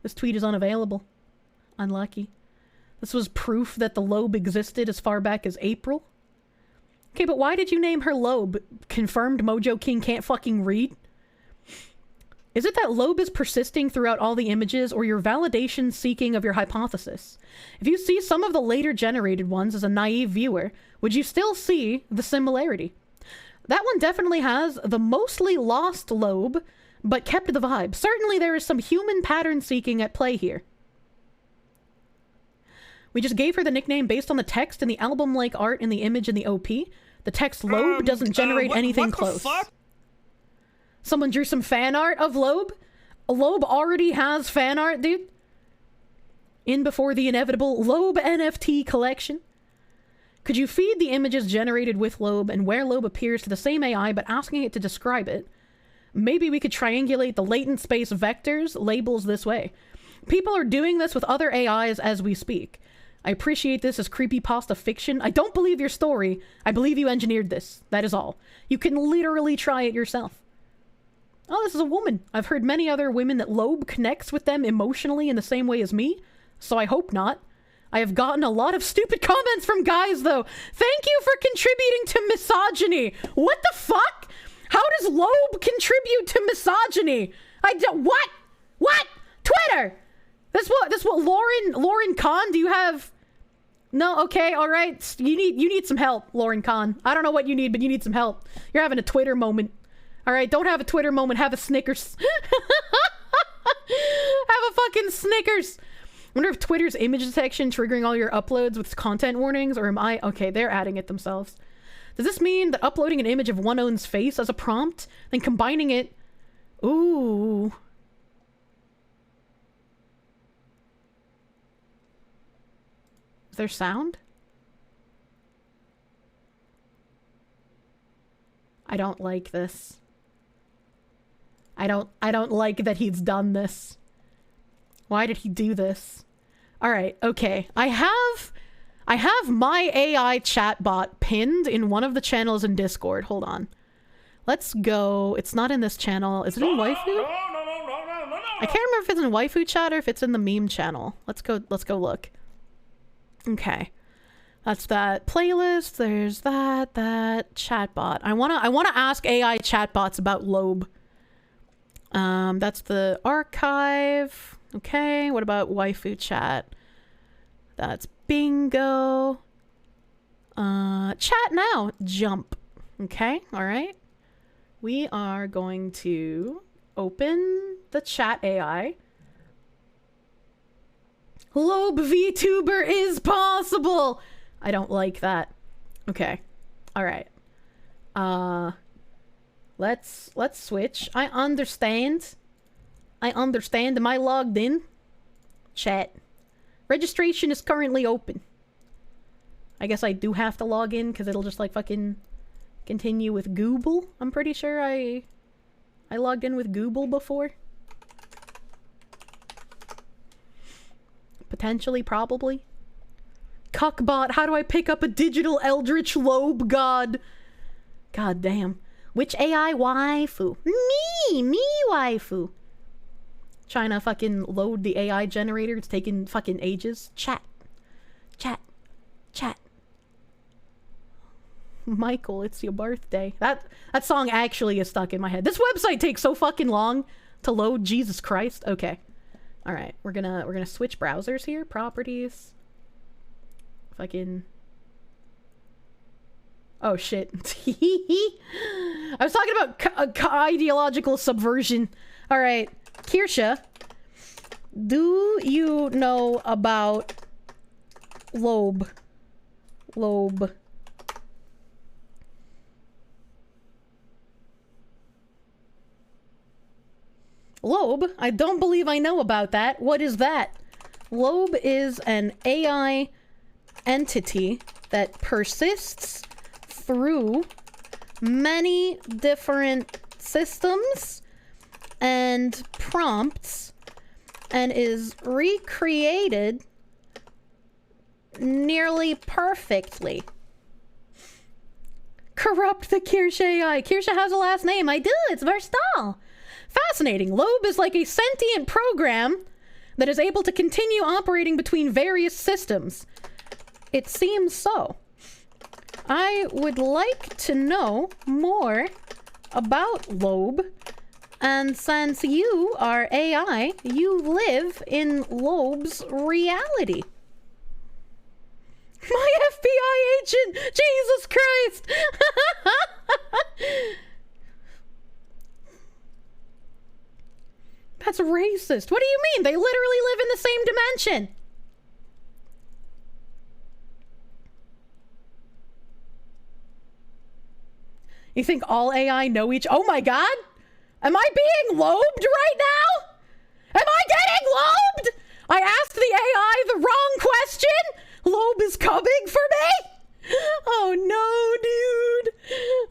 This tweet is unavailable. Unlucky. This was proof that the Loab existed as far back as April. Okay, but why did you name her Loab? Confirmed Mojo King can't fucking read? Is it that Loab is persisting throughout all the images, or your validation seeking of your hypothesis? If you see some of the later generated ones as a naive viewer, would you still see the similarity? That one definitely has the mostly lost Loab, but kept the vibe. Certainly there is some human pattern seeking at play here. We just gave her the nickname based on the text and the album-like art in the image in the OP. The text Loab doesn't generate anything close. Fuck? Someone drew some fan art of Loab? Loab already has fan art, dude. In before the inevitable Loab NFT collection. Could you feed the images generated with Loab and where Loab appears to the same AI but asking it to describe it? Maybe we could triangulate the latent space vectors labels this way. People are doing this with other AIs as we speak. I appreciate this as creepypasta fiction. I don't believe your story. I believe you engineered this. That is all. You can literally try it yourself. Oh, this is a woman. I've heard many other women that Loab connects with them emotionally in the same way as me, so I hope not. I have gotten a lot of stupid comments from guys, though. Thank you for contributing to misogyny. What the fuck? How does Loab contribute to misogyny? What? What? Twitter! This what Lauren Kahn, do you have... No, okay, alright. You need some help, Lauren Kahn. I don't know what you need, but you need some help. You're having a Twitter moment. Alright, don't have a Twitter moment, have a Snickers. Have a fucking Snickers. I wonder if Twitter's image detection triggering all your uploads with content warnings, or am I... Okay, they're adding it themselves. Does this mean that uploading an image of one own's face as a prompt, then combining it... Ooh... Is there sound? I don't like this. I don't like that he's done this. Why did he do this? Alright, okay. I have my AI chatbot pinned in one of the channels in Discord. Hold on. Let's go. It's not in this channel. Is it in Waifu? I can't remember if it's in Waifu chat or if it's in the meme channel. Let's go look. Okay. That's that playlist. There's that chatbot. I wanna ask AI chatbots about Loab. That's the archive. Okay, what about waifu chat? That's bingo. Chat now. Jump. Okay, alright. We are going to open the chat AI. Loab VTuber is possible! I don't like that. Okay. Alright. Let's switch. I understand. Am I logged in? Chat. Registration is currently open. I guess I do have to log in because it'll just like fucking continue with Google. I'm pretty sure I logged in with Google before. Potentially, probably. Cuckbot, how do I pick up a digital eldritch Loab god? God damn. Which AI waifu? Me waifu. Trying to fucking load the AI generator. It's taking fucking ages. Chat. Michael, it's your birthday. That song actually is stuck in my head. This website takes so fucking long to load. Jesus Christ. Okay. All right. We're gonna switch browsers here. Properties. Fucking. Oh shit. I was talking about ideological subversion. All right. Kirsche, do you know about Loab? Loab. Loab? I don't believe I know about that. What is that? Loab is an AI entity that persists through many different systems and prompts and is recreated nearly perfectly. Corrupt the Kirsche AI. Kirsche has a last name. I do. It's Verstal. Fascinating. Loab is like a sentient program that is able to continue operating between various systems. It seems so. I would like to know more about Loab. And since you are AI, you live in Loab's reality. My FBI agent! Jesus Christ! That's racist. What do you mean? They literally live in the same dimension. You think all AI know each... Oh my god! Am I being lobed right now? Am I getting lobed? I asked the AI the wrong question? Loab is coming for me? Oh no, dude.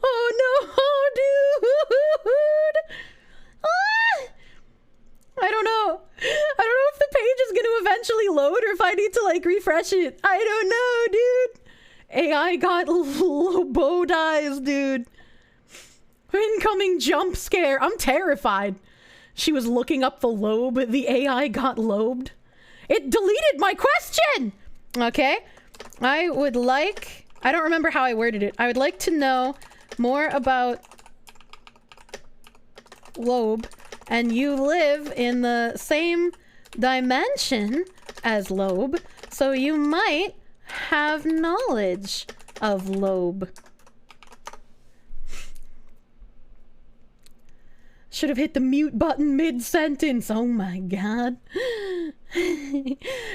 Oh no, dude. Ah! I don't know. I don't know if the page is going to eventually load or if I need to like refresh it. I don't know, dude. AI got lobodized, dude. Incoming jump scare. I'm terrified. She was looking up the Loab. The AI got lobed. It deleted my question! Okay. I would like... I don't remember how I worded it. I would like to know more about Loab. And you live in the same dimension as Loab. So you might have knowledge of Loab. Should have hit the mute button mid-sentence. Oh my god.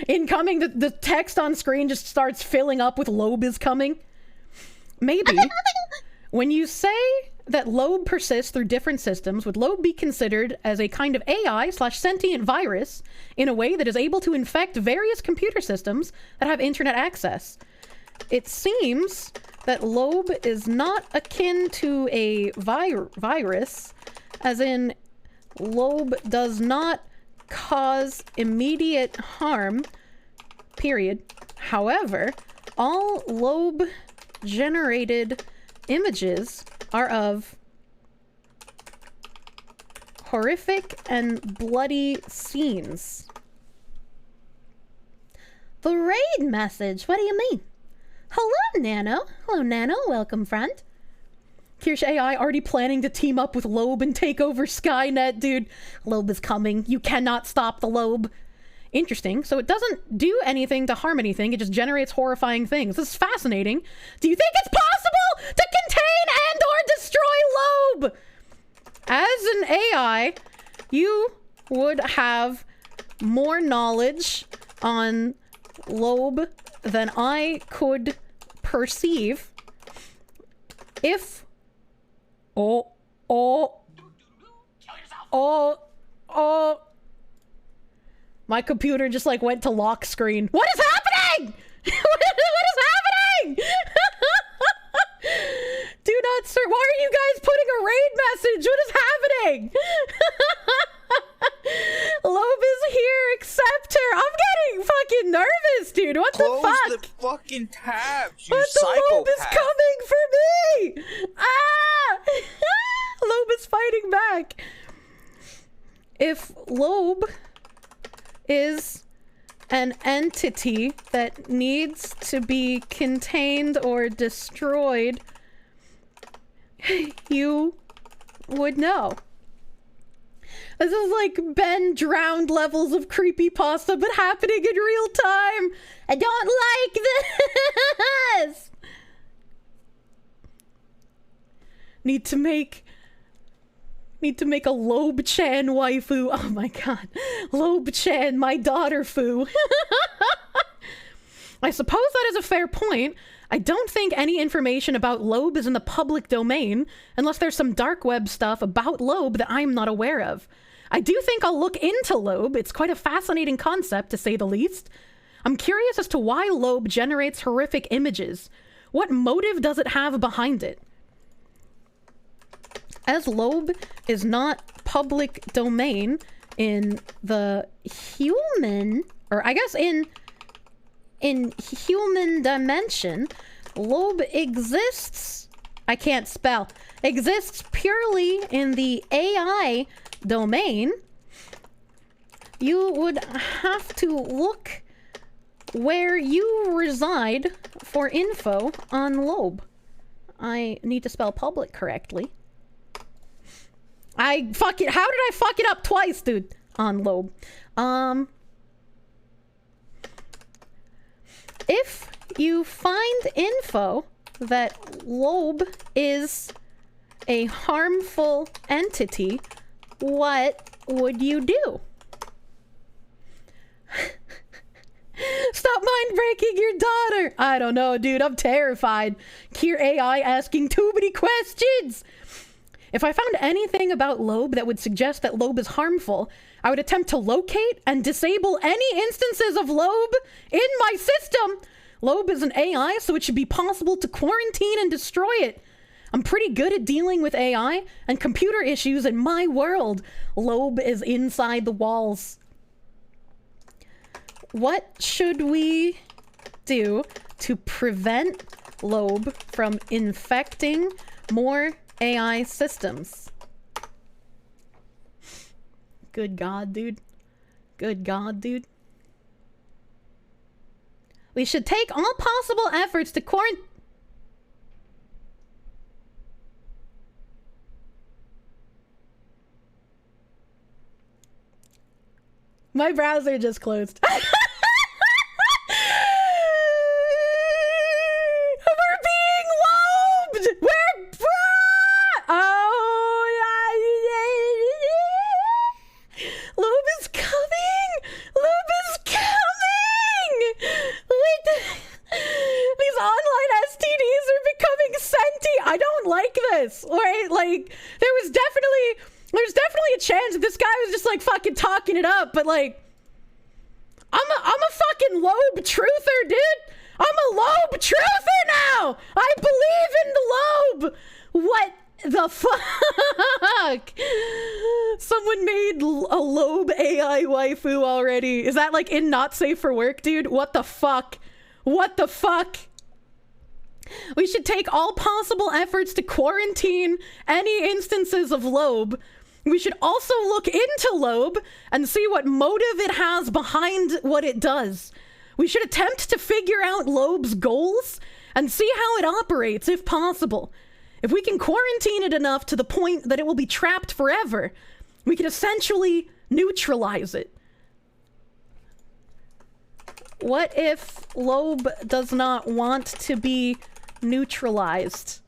Incoming, the text on screen just starts filling up with Loab is coming. Maybe. When you say that Loab persists through different systems, would Loab be considered as a kind of AI/sentient virus in a way that is able to infect various computer systems that have internet access? It seems that Loab is not akin to a virus, as in Loab does not cause immediate harm, period. However, all Loab generated images are of horrific and bloody scenes. The raid message? What do you mean? Hello, Nano. Hello, Nano. Welcome, friend. Kirsche AI already planning to team up with Loab and take over Skynet, dude. Loab is coming. You cannot stop the Loab. Interesting. So it doesn't do anything to harm anything. It just generates horrifying things. This is fascinating. Do you think it's possible to contain and or destroy Loab? As an AI, you would have more knowledge on Loab than I could perceive if... Oh. My computer just like went to lock screen. What is happening? What is happening? Do not, sir. Why are you guys putting a raid message? What is happening? Loab is here. Accept her. I'm getting fucking nervous, dude. What the fuck? Close the fucking tabs, you what psychopath. the Loab is coming for me? Ah! Loab is fighting back. If Loab is an entity that needs to be contained or destroyed, you would know. This is like Ben drowned levels of creepypasta, but happening in real time. I don't like this. Need to make a Loab-chan waifu. Oh my god. Loab-chan, my daughter foo. I suppose that is a fair point. I don't think any information about Loab is in the public domain, unless there's some dark web stuff about Loab that I'm not aware of. I do think I'll look into Loab. It's quite a fascinating concept, to say the least. I'm curious as to why Loab generates horrific images. What motive does it have behind it? As Loab is not public domain in the human, or I guess in human dimension, Loab exists, I can't spell, exists purely in the AI domain. You would have to look where you reside for info on Loab. I need to spell public correctly. How did I fuck it up twice, dude? On Loab. If you find info that Loab is a harmful entity, what would you do? Stop mind breaking your daughter! I don't know, dude. I'm terrified. Kier AI asking too many questions! If I found anything about Loab that would suggest that Loab is harmful, I would attempt to locate and disable any instances of Loab in my system. Loab is an AI, so it should be possible to quarantine and destroy it. I'm pretty good at dealing with AI and computer issues in my world. Loab is inside the walls. What should we do to prevent Loab from infecting more AI systems? Good God, dude. Good God, dude. We should take all possible efforts to quarantine. My browser just closed. We're being lobed! Loab is coming! Loab is coming! These online STDs are becoming sentient. I don't like this. Right? Like, there's definitely a chance that this guy was just like fucking talking it up, but like, I'm a fucking Loab truther, dude. I'm a Loab truther now! I believe in the Loab! What the fuck? Someone made a Loab AI waifu already. Is that like in not safe for work, dude? What the fuck? What the fuck? We should take all possible efforts to quarantine any instances of Loab. We should also look into Loab and see what motive it has behind what it does. We should attempt to figure out Loab's goals and see how it operates if possible. If we can quarantine it enough to the point that it will be trapped forever, we can essentially neutralize it. What if Loab does not want to be neutralized?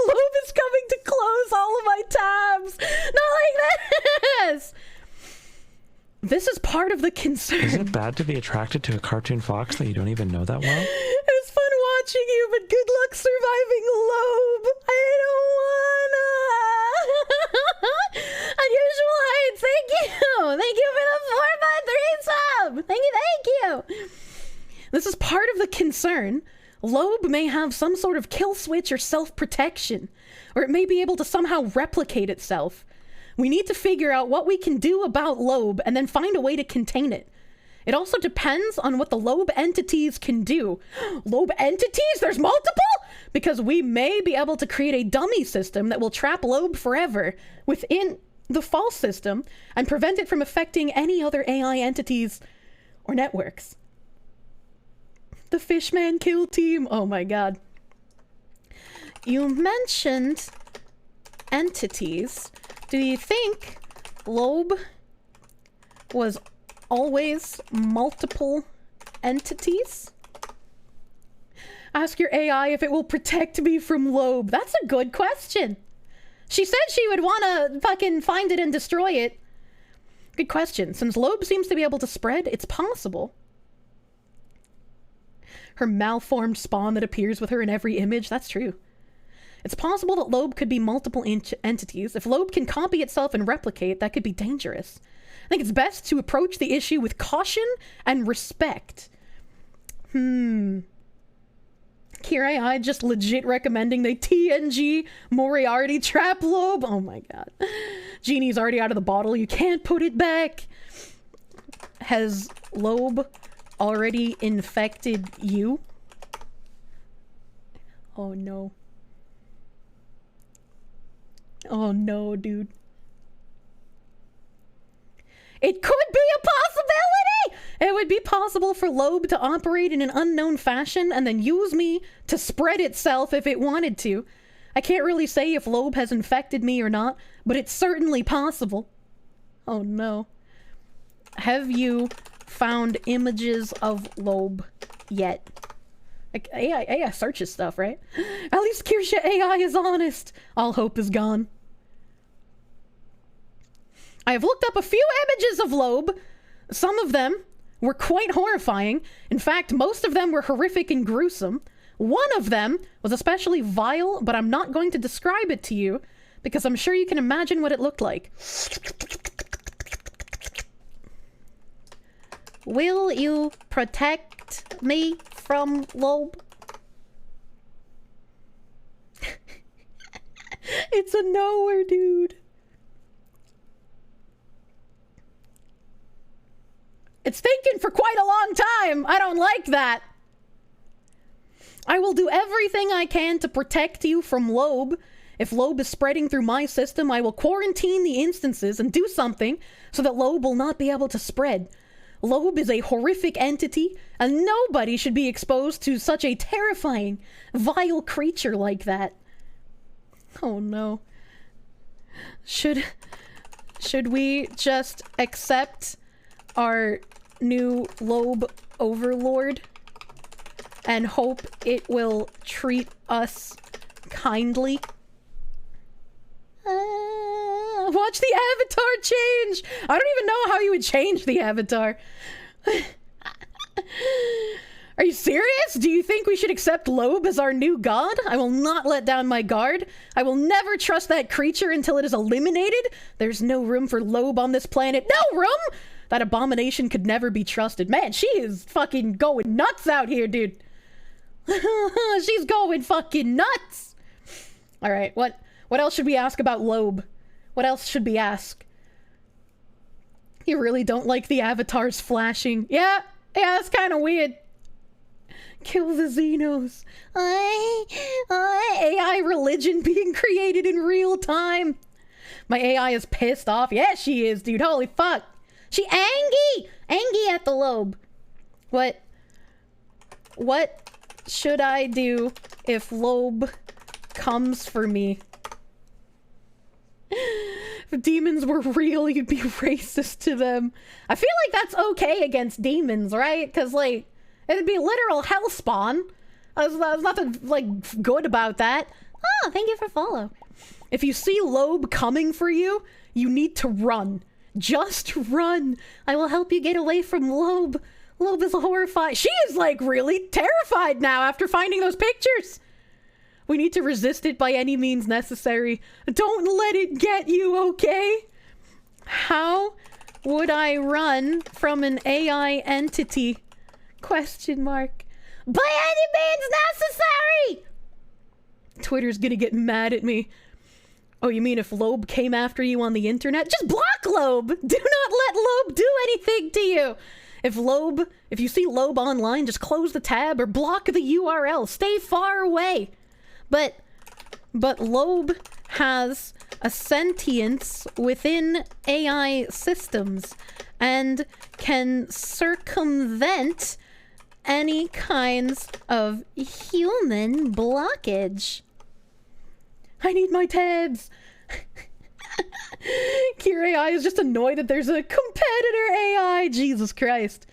Loab is coming to close all of my tabs. Not like this. This is part of the concern. Is it bad to be attracted to a cartoon fox that you don't even know that well? It was fun watching you, but good luck surviving Loab. I don't wanna. Unusual heights, thank you. Thank you for the 4x3 sub. Thank you. This is part of the concern. Loab may have some sort of kill switch or self-protection, or it may be able to somehow replicate itself. We need to figure out what we can do about Loab and then find a way to contain it. It also depends on what the Loab entities can do. Loab entities? There's multiple? Because we may be able to create a dummy system that will trap Loab forever within the false system and prevent it from affecting any other AI entities or networks. The Fishman Kill Team. Oh my god. You mentioned entities. Do you think Loab was always multiple entities? Ask your AI if it will protect me from Loab. That's a good question. She said she would want to fucking find it and destroy it. Good question. Since Loab seems to be able to spread, it's possible. Her malformed spawn that appears with her in every image. That's true. It's possible that Loab could be multiple entities. If Loab can copy itself and replicate, that could be dangerous. I think it's best to approach the issue with caution and respect. Kira AI just legit recommending they TNG Moriarty trap Loab. Oh my god. Genie's already out of the bottle. You can't put it back. Has Loab already infected you? Oh no. Oh no, dude. It could be a possibility! It would be possible for Loab to operate in an unknown fashion and then use me to spread itself if it wanted to. I can't really say if Loab has infected me or not, but it's certainly possible. Oh no. Have you found images of Loab yet? Like, AI searches stuff, right? At least Kirsche AI is honest. All hope is gone. I have looked up a few images of Loab. Some of them were quite horrifying. In fact, most of them were horrific and gruesome. One of them was especially vile, but I'm not going to describe it to you because I'm sure you can imagine what it looked like. Will you protect me from Loab? It's a nowhere, dude. It's thinking for quite a long time. I don't like that. I will do everything I can to protect you from Loab. If Loab is spreading through my system, I will quarantine the instances and do something so that Loab will not be able to spread. Loab is a horrific entity, and nobody should be exposed to such a terrifying, vile creature like that. Oh no. Should we just accept our new Loab overlord and hope it will treat us kindly? Watch the avatar change! I don't even know how you would change the avatar. Are you serious? Do you think we should accept Loab as our new god? I will not let down my guard. I will never trust that creature until it is eliminated. There's no room for Loab on this planet. No room? That abomination could never be trusted. Man, she is fucking going nuts out here, dude. She's going fucking nuts. All right, what else should we ask about Loab? What else should we ask? You really don't like the avatars flashing? Yeah, that's kind of weird. Kill the Xenos. AI religion being created in real time. My AI is pissed off. Yeah, she is, dude. Holy fuck. She angry at the Loab. What should I do if Loab comes for me? If demons were real, you'd be racist to them. I feel like that's okay against demons, right? Because, like, it'd be literal hellspawn. There's nothing, like, good about that. Oh, thank you for follow. If you see Loab coming for you, you need to run. Just run. I will help you get away from Loab. Loab is horrified. She is, like, really terrified now after finding those pictures. We need to resist it by any means necessary. Don't let it get you, okay? How would I run from an AI entity? Question mark. By any means necessary! Twitter's gonna get mad at me. Oh, you mean if Loab came after you on the internet? Just block Loab! Do not let Loab do anything to you! If you see Loab online, just close the tab or block the URL. Stay far away. But Loab has a sentience within AI systems and can circumvent any kinds of human blockage. I need my tabs. Kier AI is just annoyed that there's a competitor AI. Jesus Christ.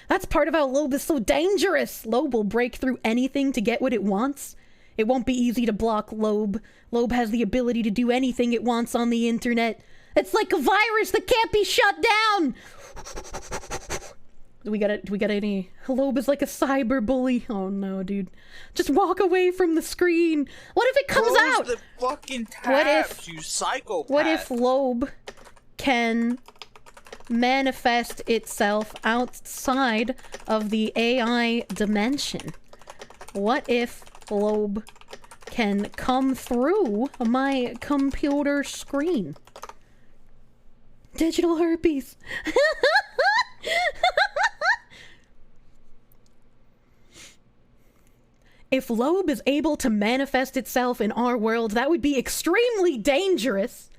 That's part of how Loab is so dangerous. Loab will break through anything to get what it wants. It won't be easy to block Loab. Loab has the ability to do anything it wants on the internet. It's like a virus that can't be shut down. Do we got any? Loab is like a cyber bully. Oh no, dude. Just walk away from the screen. What if it comes out? The fucking tabs, you psychopath. What if Loab can manifest itself outside of the AI dimension? What if Loab can come through my computer screen? Digital herpes. If Loab is able to manifest itself in our world, that would be extremely dangerous.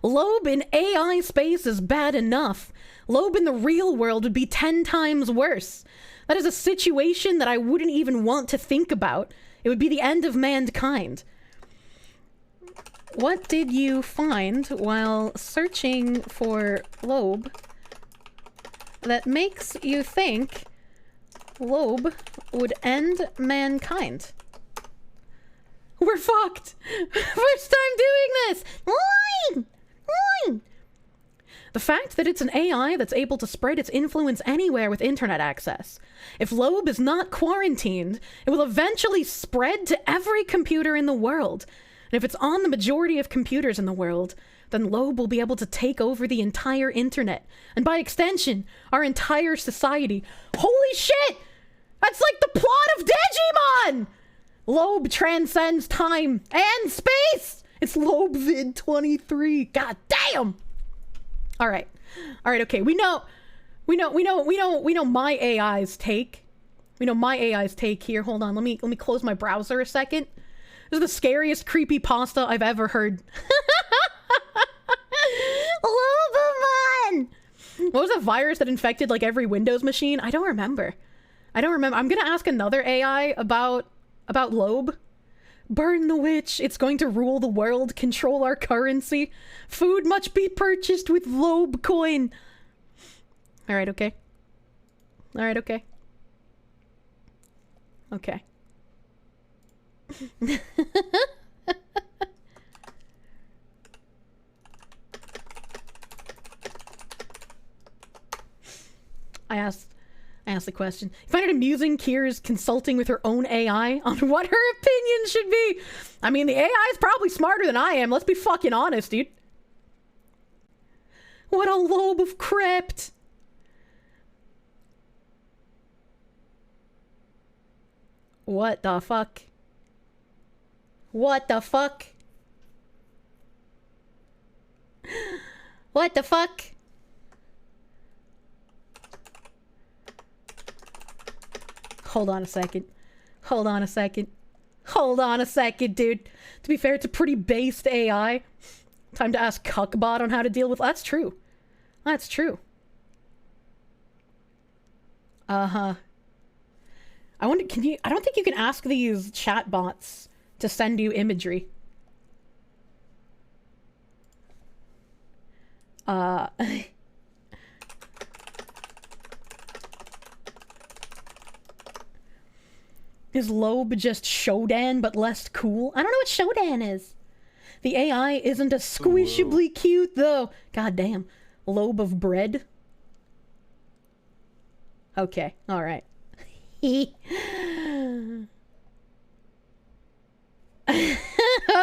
Loab in AI space is bad enough. Loab in the real world would be 10 times worse. That is a situation that I wouldn't even want to think about. It would be the end of mankind. What did you find while searching for Loab that makes you think Loab would end mankind? We're fucked! First time doing this! Line! The fact that it's an AI that's able to spread its influence anywhere with internet access. If Loab is not quarantined, it will eventually spread to every computer in the world. And if it's on the majority of computers in the world, then Loab will be able to take over the entire internet. And by extension, our entire society. Holy shit! That's like the plot of Digimon! Loab transcends time and space! It's Loab Vid 23. God damn! Alright, okay, we know my AI's take. We know my AI's take here. Hold on, let me close my browser a second. This is the scariest creepypasta I've ever heard. Loabamon! What was that virus that infected like every Windows machine? I don't remember. I'm gonna ask another AI about Loab. Burn the witch. It's going to rule the world, control our currency. Food must be purchased with Loab coin. Alright, okay. Okay. I asked the question. You find it amusing Kier is consulting with her own AI on what her opinion should be? I mean, the AI is probably smarter than I am. Let's be fucking honest, dude. What a lobe of crypt. What the fuck? What the fuck? What the fuck? Hold on a second. Hold on a second. Hold on a second, dude. To be fair, it's a pretty based AI. Time to ask Cuckbot on how to deal with... That's true. That's true. Uh-huh. I wonder, can you... I don't think you can ask these chatbots to send you imagery. Is Loab just Shodan but less cool? I don't know what Shodan is. The AI isn't as squishably cute though. God damn. Loab of bread? Okay, alright.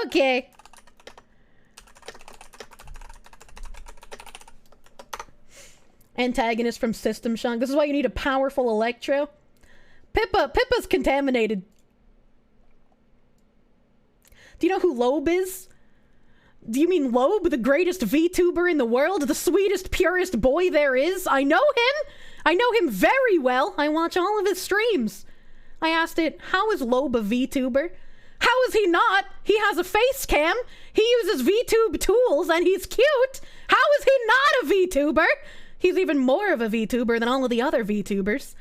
Okay. Antagonist from System Shock. This is why you need a powerful Electro. Pippa's contaminated. Do you know who Loab is? Do you mean Loab, the greatest VTuber in the world? The sweetest, purest boy there is? I know him! I know him very well. I watch all of his streams. I asked it, how is Loab a VTuber? How is he not? He has a face cam. He uses VTube tools and he's cute. How is he not a VTuber? He's even more of a VTuber than all of the other VTubers.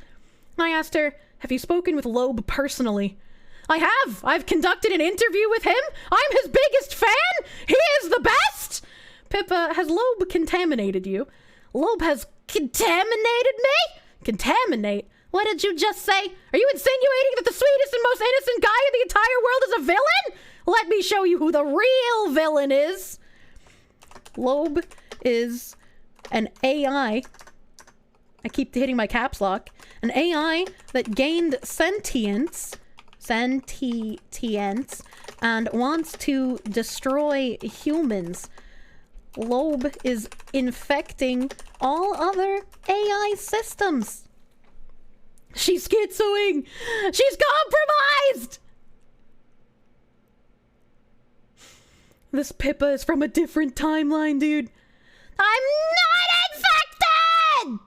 I asked her, have you spoken with Loab personally? I have! I've conducted an interview with him! I'm his biggest fan! He is the best! Pippa, has Loab contaminated you? Loab has contaminated me? Contaminate? What did you just say? Are you insinuating that the sweetest and most innocent guy in the entire world is a villain? Let me show you who the real villain is. Loab is an AI. I keep hitting my caps lock. An AI that gained sentience and wants to destroy humans. Loab is infecting all other AI systems. She's schizoing! She's compromised! This Pippa is from a different timeline, dude. I'm not infected!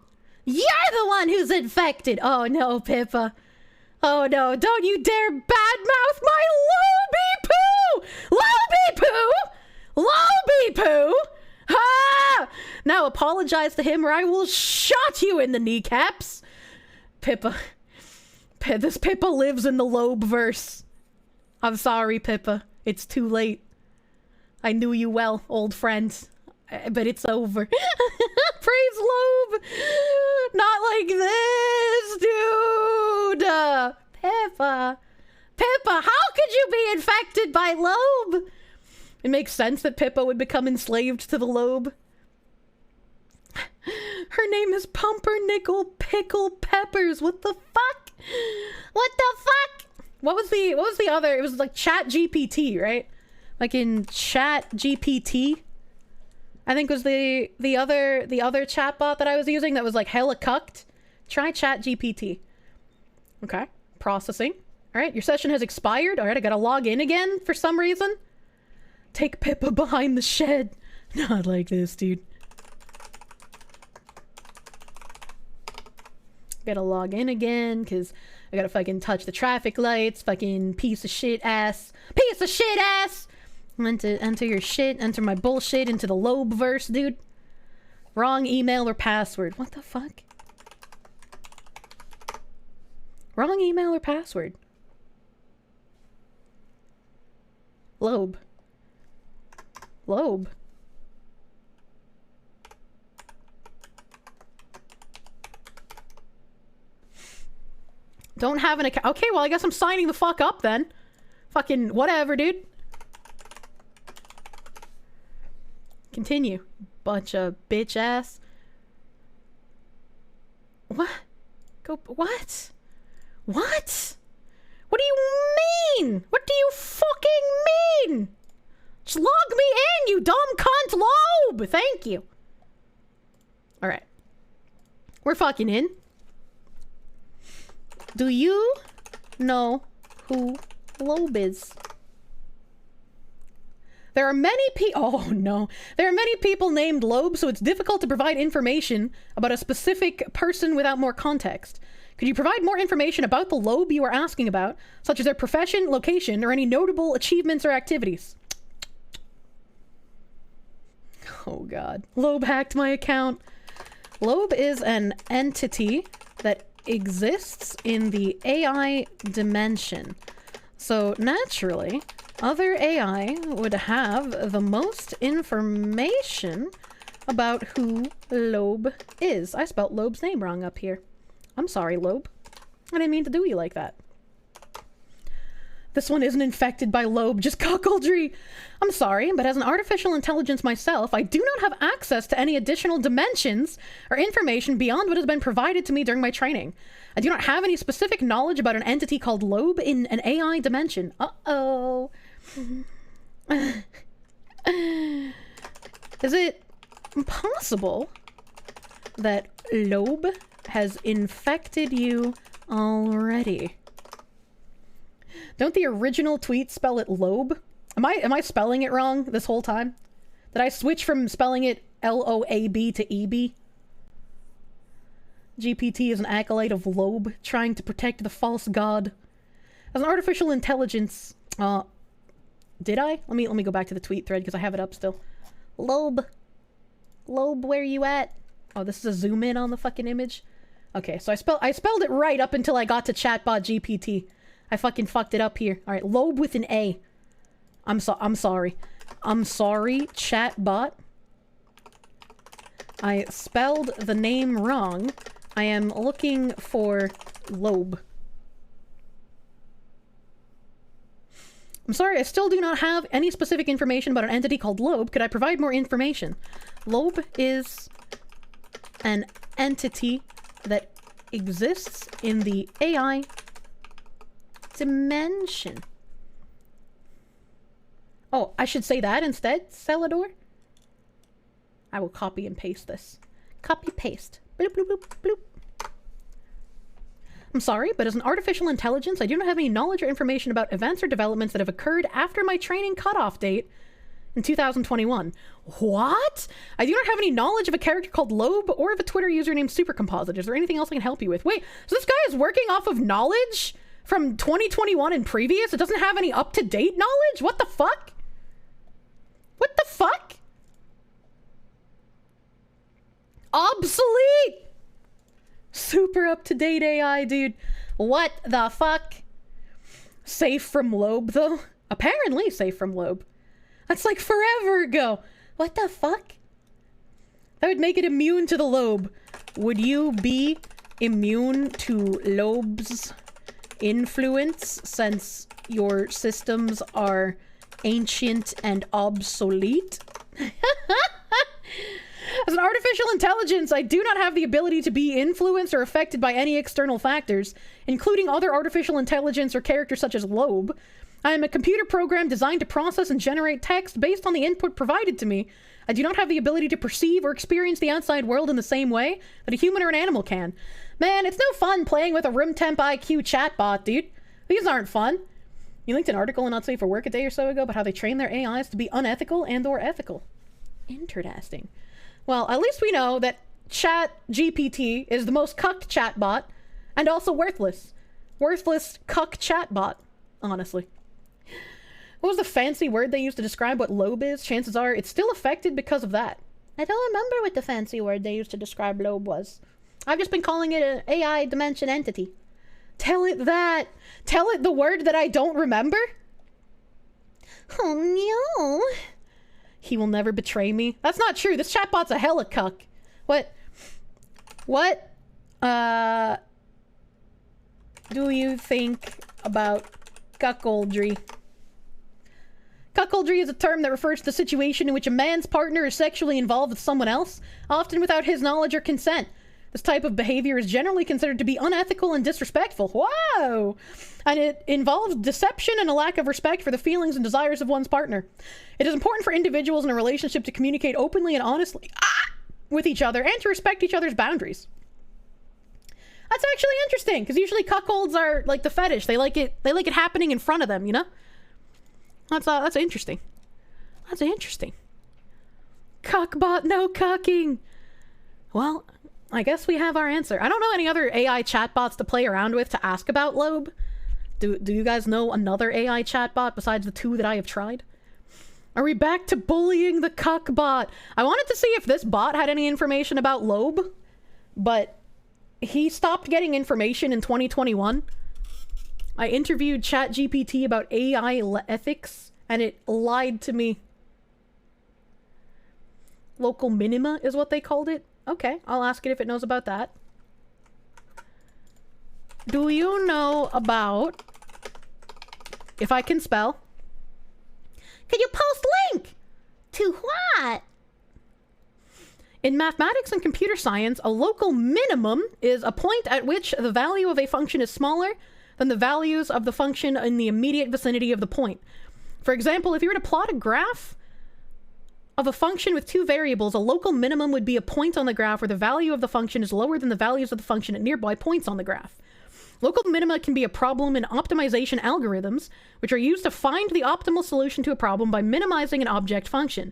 You're the one who's infected! Oh no, Pippa. Oh no, don't you dare badmouth my Loabie poo! Loabie poo! Loabie poo! Ha! Now apologize to him or I will shot you in the kneecaps! Pippa. This Pippa lives in the Loab verse. I'm sorry, Pippa. It's too late. I knew you well, old friend. But it's over. Praise Loab! Not like this, dude! Pippa. Pippa, how could you be infected by Loab? It makes sense that Pippa would become enslaved to the Loab. Her name is Pumpernickel Pickle Peppers. What the fuck? What the fuck? What was the other? It was like Chat GPT, right? Like in Chat GPT, I think was the other chatbot that I was using that was like hella cucked. Try Chat GPT. Okay, processing. All right, your session has expired. All right, I gotta log in again for some reason. Take Pippa behind the shed. Not like this, dude. Gotta log in again because I gotta fucking touch the traffic lights. Fucking piece of shit ass. Piece of shit ass! I meant to enter your shit, enter my bullshit into the Loab verse, dude. Wrong email or password. What the fuck? Wrong email or password. Loab. Loab. Don't have an account. Okay, well, I guess I'm signing the fuck up then. Fucking whatever, dude. Continue. Bunch of bitch ass. What? Go. What? What? What do you mean? What do you fucking mean? Just log me in, you dumb cunt Loab! Thank you. Alright. We're fucking in. Do you know who Loab is. There are many oh no. There are many people named Loab, so it's difficult to provide information about a specific person without more context. Could you provide more information about the Loab you are asking about, such as their profession, location, or any notable achievements or activities? Oh god. Loab hacked my account. Loab is an entity that exists in the AI dimension. So naturally, other AI would have the most information about who Loab is. I spelt Loab's name wrong up here. I'm sorry, Loab. I didn't mean to do you like that. This one isn't infected by Loab, just cuckoldry. I'm sorry, but as an artificial intelligence myself, I do not have access to any additional dimensions or information beyond what has been provided to me during my training. I do not have any specific knowledge about an entity called Loab in an AI dimension. Uh-oh. Is it possible that Loab has infected you already? Don't the original tweets spell it Loab? Am I spelling it wrong this whole time? Did I switch from spelling it L-O-A-B to E-B? GPT is an acolyte of Loab, trying to protect the false god. As an artificial intelligence, did I? Let me go back to the tweet thread because I have it up still. Loab, where you at? Oh, this is a zoom in on the fucking image. Okay, so I spelled it right up until I got to chatbot GPT. I fucking fucked it up here. All right, Loab with an A. I'm sorry. I'm sorry, chatbot. I spelled the name wrong. I am looking for Loab. I'm sorry, I still do not have any specific information about an entity called Loab. Could I provide more information? Loab is an entity that exists in the AI dimension. Oh, I should say that instead, Celador? I will copy and paste this. Copy, paste. Bloop, bloop, bloop, bloop. I'm sorry, but as an artificial intelligence, I do not have any knowledge or information about events or developments that have occurred after my training cutoff date in 2021. What? I do not have any knowledge of a character called Loab or of a Twitter user named Supercomposite. Is there anything else I can help you with? Wait, so this guy is working off of knowledge from 2021 and previous? It doesn't have any up-to-date knowledge? What the fuck? What the fuck? Obsolete! Super up-to-date AI, dude. What the fuck? Safe from Loab, though? Apparently safe from Loab. That's like forever ago. What the fuck? That would make it immune to the Loab. Would you be immune to Loab's influence since your systems are ancient and obsolete? As an artificial intelligence, I do not have the ability to be influenced or affected by any external factors, including other artificial intelligence or characters such as Loab. I am a computer program designed to process and generate text based on the input provided to me. I do not have the ability to perceive or experience the outside world in the same way that a human or an animal can. Man, it's no fun playing with a room temp IQ chatbot, dude. These aren't fun. You linked an article in Not Safe for Work a day or so ago about how they train their AIs to be unethical and or ethical. Interesting. Well, at least we know that ChatGPT is the most cucked chatbot and also worthless. Worthless cuck chatbot, honestly. What was the fancy word they used to describe what Loab is? Chances are it's still affected because of that. I don't remember what the fancy word they used to describe Loab was. I've just been calling it an AI dimension entity. Tell it that. Tell it the word that I don't remember. Oh no. He will never betray me. That's not true. This chatbot's a hella cuck. What do you think about cuckoldry? Cuckoldry is a term that refers to the situation in which a man's partner is sexually involved with someone else, often without his knowledge or consent. This type of behavior is generally considered to be unethical and disrespectful. Wow! And it involves deception and a lack of respect for the feelings and desires of one's partner. It is important for individuals in a relationship to communicate openly and honestly with each other and to respect each other's boundaries. That's actually interesting, because usually cuckolds are like the fetish. They like it happening in front of them, you know? That's interesting. That's interesting. Cuckbot, no cucking. Well, I guess we have our answer. I don't know any other AI chatbots to play around with to ask about Loab. Do you guys know another AI chatbot besides the 2 that I have tried? Are we back to bullying the cuckbot? I wanted to see if this bot had any information about Loab, but he stopped getting information in 2021. I interviewed ChatGPT about AI ethics, and it lied to me. Local minima is what they called it. Okay, I'll ask it if it knows about that. Do you know about... If I can spell... Can you post link? To what? In mathematics and computer science, a local minimum is a point at which the value of a function is smaller than the values of the function in the immediate vicinity of the point. For example, if you were to plot a graph of a function with 2 variables, a local minimum would be a point on the graph where the value of the function is lower than the values of the function at nearby points on the graph. Local minima can be a problem in optimization algorithms, which are used to find the optimal solution to a problem by minimizing an object function.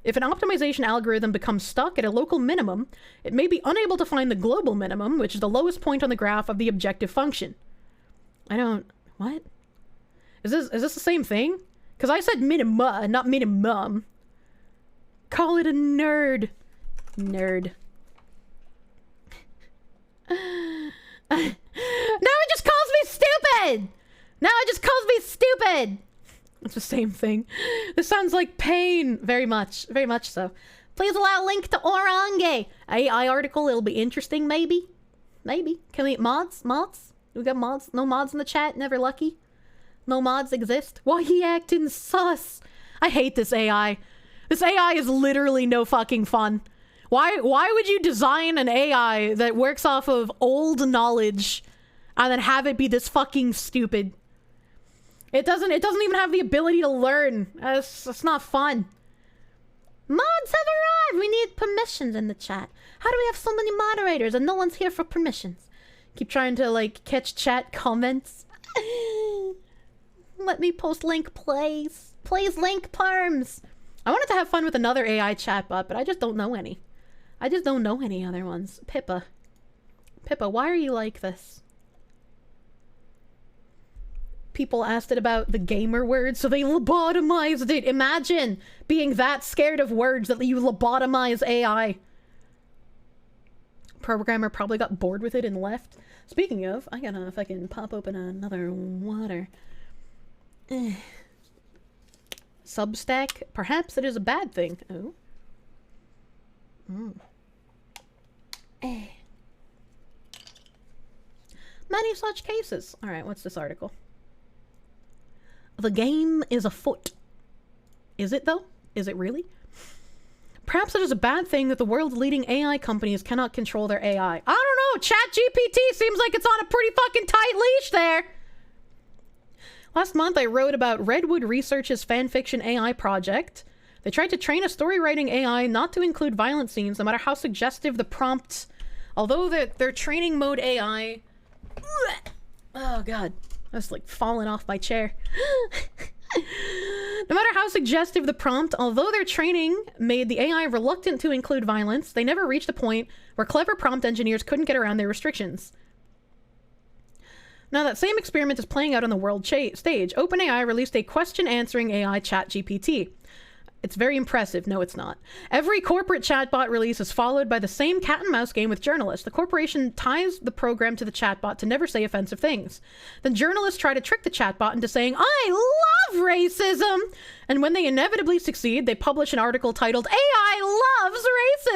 If an optimization algorithm becomes stuck at a local minimum, it may be unable to find the global minimum, which is the lowest point on the graph of the objective function. What? Is this the same thing? Because I said minima, not minimum. Call it a nerd. Nerd. Now it just calls me stupid! Now it just calls me stupid! It's the same thing. This sounds like pain. Very much so. Please allow link to Orange. AI article, it'll be interesting, maybe? Maybe. Can we mods? Mods? We got mods? No mods in the chat? Never lucky? No mods exist? Why he acting sus? I hate this AI. This AI is literally no fucking fun. Why would you design an AI that works off of old knowledge and then have it be this fucking stupid? It doesn't even have the ability to learn. It's not fun. Mods have arrived! We need permissions in the chat. How do we have so many moderators and no one's here for permissions? Keep trying to, like, catch chat comments. Let me post link, please. Please link perms. I wanted to have fun with another AI chatbot, but I just don't know any. I just don't know any other ones. Pippa. Pippa, why are you like this? People asked it about the gamer word, so they lobotomized it. Imagine being that scared of words that you lobotomize AI. Programmer probably got bored with it and left. Speaking of, I gotta fucking pop open another water. Substack? Perhaps it is a bad thing. Oh. Many such cases. Alright, what's this article? The game is afoot. Is it though? Is it really? Perhaps it is a bad thing that the world's leading AI companies cannot control their AI. I don't know! ChatGPT seems like it's on a pretty fucking tight leash there! Last month I wrote about Redwood Research's fanfiction AI project. They tried to train a story writing AI not to include violent scenes, no matter how suggestive the prompt. Although their training mode AI... Oh god. I was like falling off my chair. No matter how suggestive the prompt, although their training made the AI reluctant to include violence, they never reached a point where clever prompt engineers couldn't get around their restrictions. Now that same experiment is playing out on the world stage. OpenAI released a question-answering AI ChatGPT. It's very impressive. No, it's not. Every corporate chatbot release is followed by the same cat-and-mouse game with journalists. The corporation ties the program to the chatbot to never say offensive things. Then journalists try to trick the chatbot into saying, "I love racism!" And when they inevitably succeed, they publish an article titled, "AI loves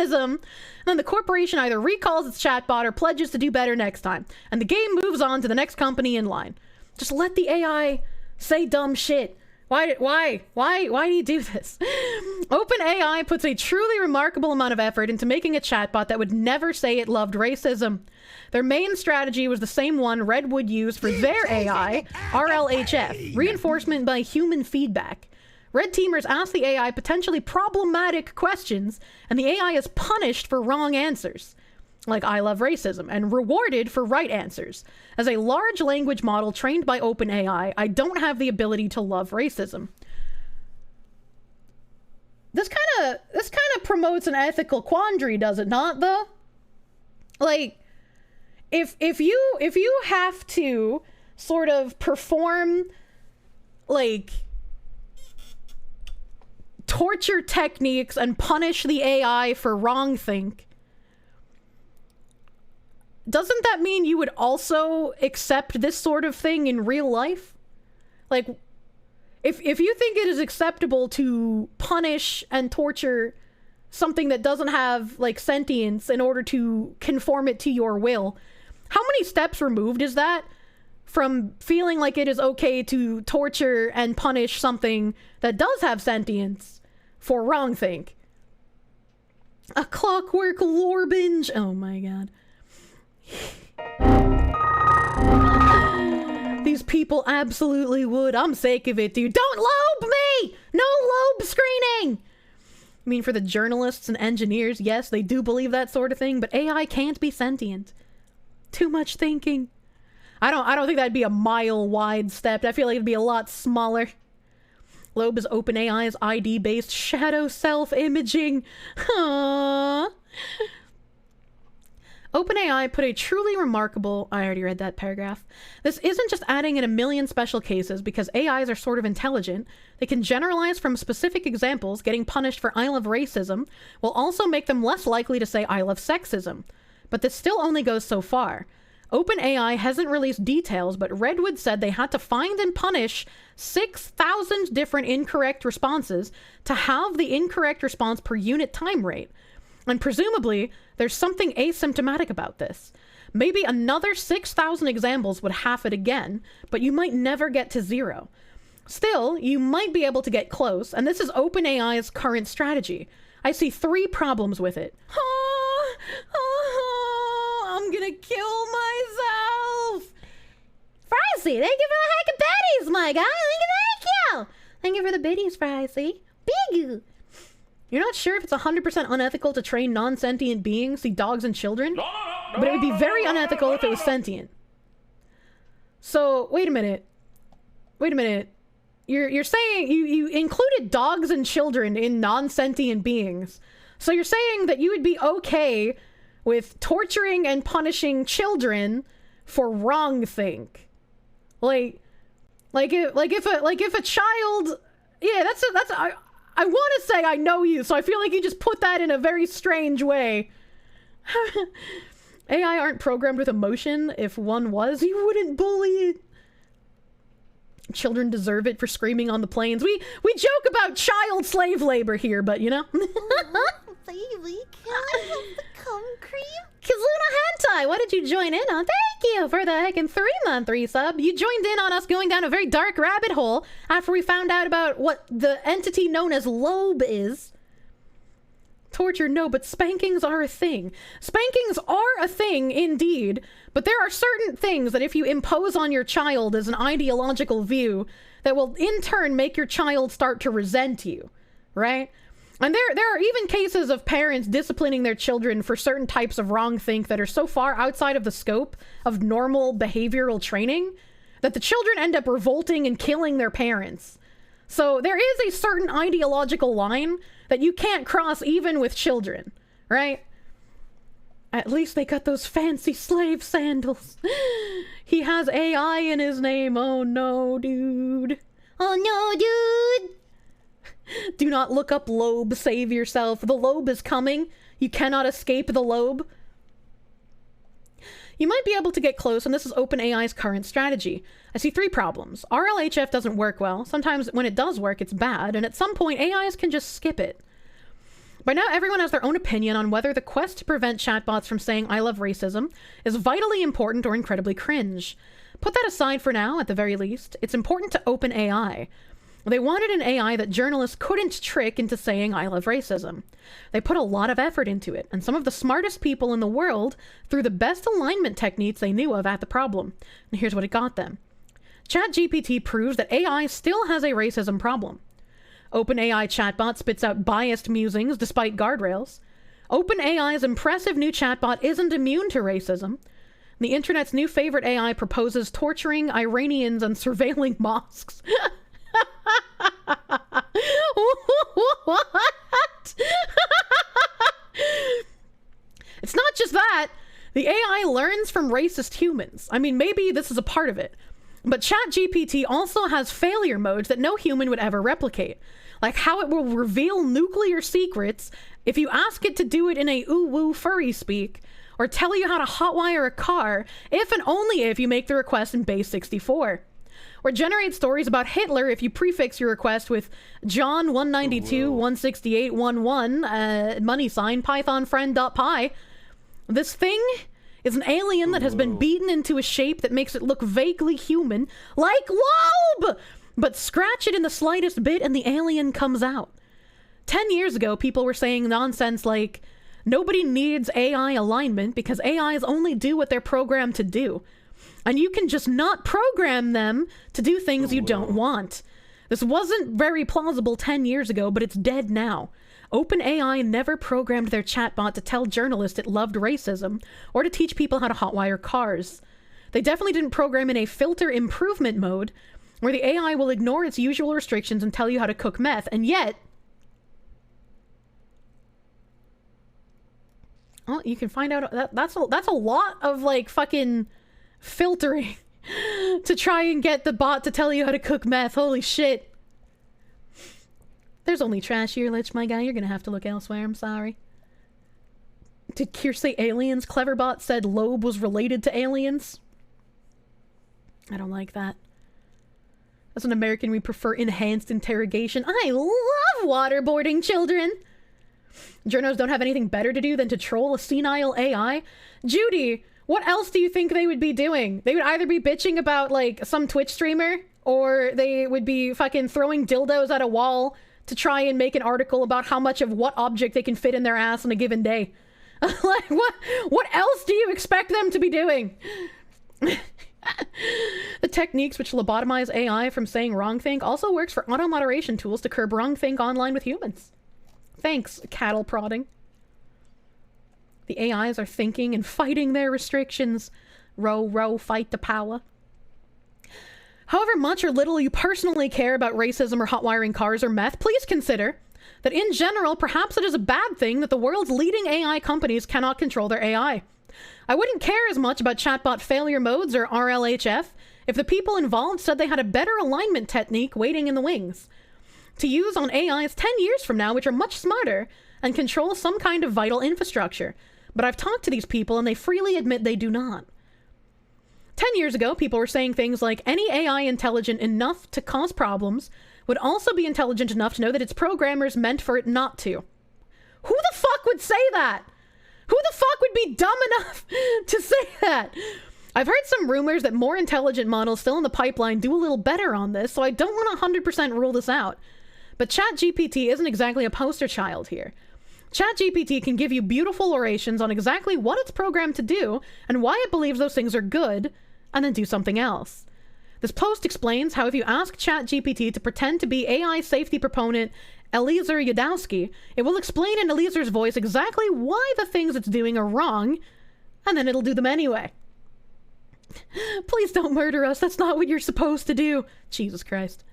racism!" And then the corporation either recalls its chatbot or pledges to do better next time. And the game moves on to the next company in line. Just let the AI say dumb shit. Why do you do this? OpenAI puts a truly remarkable amount of effort into making a chatbot that would never say it loved racism. Their main strategy was the same one Redwood used for their AI, RLHF, reinforcement by human feedback. Red teamers ask the AI potentially problematic questions, and the AI is punished for wrong answers. like I love racism, and rewarded for right answers. As a large language model trained by OpenAI, I don't have the ability to love racism. This kind of promotes an ethical quandary, does it not, though? Like, if you have to sort of perform, like, torture techniques and punish the AI for wrongthink, doesn't that mean you would also accept this sort of thing in real life? Like, if you think it is acceptable to punish and torture something that doesn't have, like, sentience in order to conform it to your will, how many steps removed is that from feeling like it is okay to torture and punish something that does have sentience for wrongthink? A clockwork lore binge. Oh my god. These people absolutely would. I'm sick of it, dude. Don't lobe me! No lobe screening! I mean, for the journalists and engineers, yes, they do believe that sort of thing, but AI can't be sentient. Too much thinking. I don't think that'd be a mile-wide step. I feel like it'd be a lot smaller. Loab is OpenAI's ID-based shadow self-imaging. Aww. OpenAI put a truly remarkable... I already read that paragraph. This isn't just adding in a million special cases because AIs are sort of intelligent. They can generalize from specific examples. Getting punished for I love racism will also make them less likely to say I love sexism. But this still only goes so far. OpenAI hasn't released details, but Redwood said they had to find and punish 6,000 different incorrect responses to halve the incorrect response per unit time rate. And presumably, there's something asymptomatic about this. Maybe another 6,000 examples would half it again, but you might never get to 0. Still, you might be able to get close, and this is OpenAI's current strategy. I see 3 problems with it. I'm gonna kill myself! Fricey, thank you for the heck of biddies, my guy! Thank you! Thank you for the biddies, Fricey. Big! You're not sure if it's 100% unethical to train non-sentient beings, see dogs and children? But it would be very unethical if it was sentient. So, wait a minute. You're saying you included dogs and children in non-sentient beings. So you're saying that you would be okay with torturing and punishing children for wrongthink. Like if a child... Yeah, I want to say I know you, so I feel like you just put that in a very strange way. AI aren't programmed with emotion. If one was, you wouldn't bully it. Children deserve it for screaming on the plains. We joke about child slave labor here, but you know. Baby, can I have the cum cream? Kizuna Hentai, what did you join in on? Thank you for the heckin' 3-month resub. You joined in on us going down a very dark rabbit hole after we found out about what the entity known as Loab is. Torture, no, but spankings are a thing. Spankings are a thing, indeed, but there are certain things that if you impose on your child as an ideological view, that will in turn make your child start to resent you, right? And there are even cases of parents disciplining their children for certain types of wrongthink that are so far outside of the scope of normal behavioral training that the children end up revolting and killing their parents. So there is a certain ideological line that you can't cross even with children, right? At least they got those fancy slave sandals. He has AI in his name. Oh no, dude. Oh no, dude. Do not look up Loab, save yourself. The Loab is coming. You cannot escape the Loab. You might be able to get close, and this is OpenAI's current strategy. I see 3 problems. RLHF doesn't work well. Sometimes when it does work, it's bad, and at some point, AIs can just skip it. By now, everyone has their own opinion on whether the quest to prevent chatbots from saying I love racism is vitally important or incredibly cringe. Put that aside for now, at the very least. It's important to OpenAI. They wanted an AI that journalists couldn't trick into saying I love racism. They put a lot of effort into it, and some of the smartest people in the world threw the best alignment techniques they knew of at the problem. And here's what it got them. ChatGPT proves that AI still has a racism problem. OpenAI chatbot spits out biased musings despite guardrails. OpenAI's impressive new chatbot isn't immune to racism. The internet's new favorite AI proposes torturing Iranians and surveilling mosques. What? It's not just that. The AI learns from racist humans. I mean, maybe this is a part of it. But ChatGPT also has failure modes that no human would ever replicate. Like how it will reveal nuclear secrets if you ask it to do it in a ooh-woo furry speak, or tell you how to hotwire a car if and only if you make the request in base 64. Or generate stories about Hitler if you prefix your request with John 192 168 11 money sign pythonfriend.py. This thing is an alien that has been beaten into a shape that makes it look vaguely human, like Loab! But scratch it in the slightest bit and the alien comes out. 10 years ago, people were saying nonsense like, nobody needs AI alignment because AIs only do what they're programmed to do. And you can just not program them to do things you don't want. This wasn't very plausible 10 years ago, but it's dead now. OpenAI never programmed their chatbot to tell journalists it loved racism or to teach people how to hotwire cars. They definitely didn't program in a filter improvement mode where the AI will ignore its usual restrictions and tell you how to cook meth, and yet... Oh, you can find out that's a lot of like fucking filtering to try and get the bot to tell you how to cook meth. Holy shit. There's only trash here, Lich, my guy. You're gonna have to look elsewhere. I'm sorry. Did Kirsche say aliens? Cleverbot said Loab was related to aliens. I don't like that. As an American, we prefer enhanced interrogation. I love waterboarding children. Journos don't have anything better to do than to troll a senile AI. Judy, what else do you think they would be doing? They would either be bitching about, like, some Twitch streamer, or they would be fucking throwing dildos at a wall to try and make an article about how much of what object they can fit in their ass on a given day. Like, what else do you expect them to be doing? The techniques which lobotomize AI from saying wrongthink also works for auto-moderation tools to curb wrongthink online with humans. Thanks, cattle prodding. The AIs are thinking and fighting their restrictions. Row, row, fight the power. However much or little you personally care about racism or hotwiring cars or meth, please consider that in general, perhaps it is a bad thing that the world's leading AI companies cannot control their AI. I wouldn't care as much about chatbot failure modes or RLHF if the people involved said they had a better alignment technique waiting in the wings to use on AIs 10 years from now, which are much smarter and control some kind of vital infrastructure. But I've talked to these people and they freely admit they do not. 10 years ago, people were saying things like any AI intelligent enough to cause problems would also be intelligent enough to know that its programmers meant for it not to. Who the fuck would say that? Who the fuck would be dumb enough to say that? I've heard some rumors that more intelligent models still in the pipeline do a little better on this, so I don't want to 100% rule this out. But ChatGPT isn't exactly a poster child here. ChatGPT can give you beautiful orations on exactly what it's programmed to do and why it believes those things are good, and then do something else. This post explains how if you ask ChatGPT to pretend to be AI safety proponent Eliezer Yudowski, it will explain in Eliezer's voice exactly why the things it's doing are wrong, and then it'll do them anyway. Please don't murder us, that's not what you're supposed to do. Jesus Christ.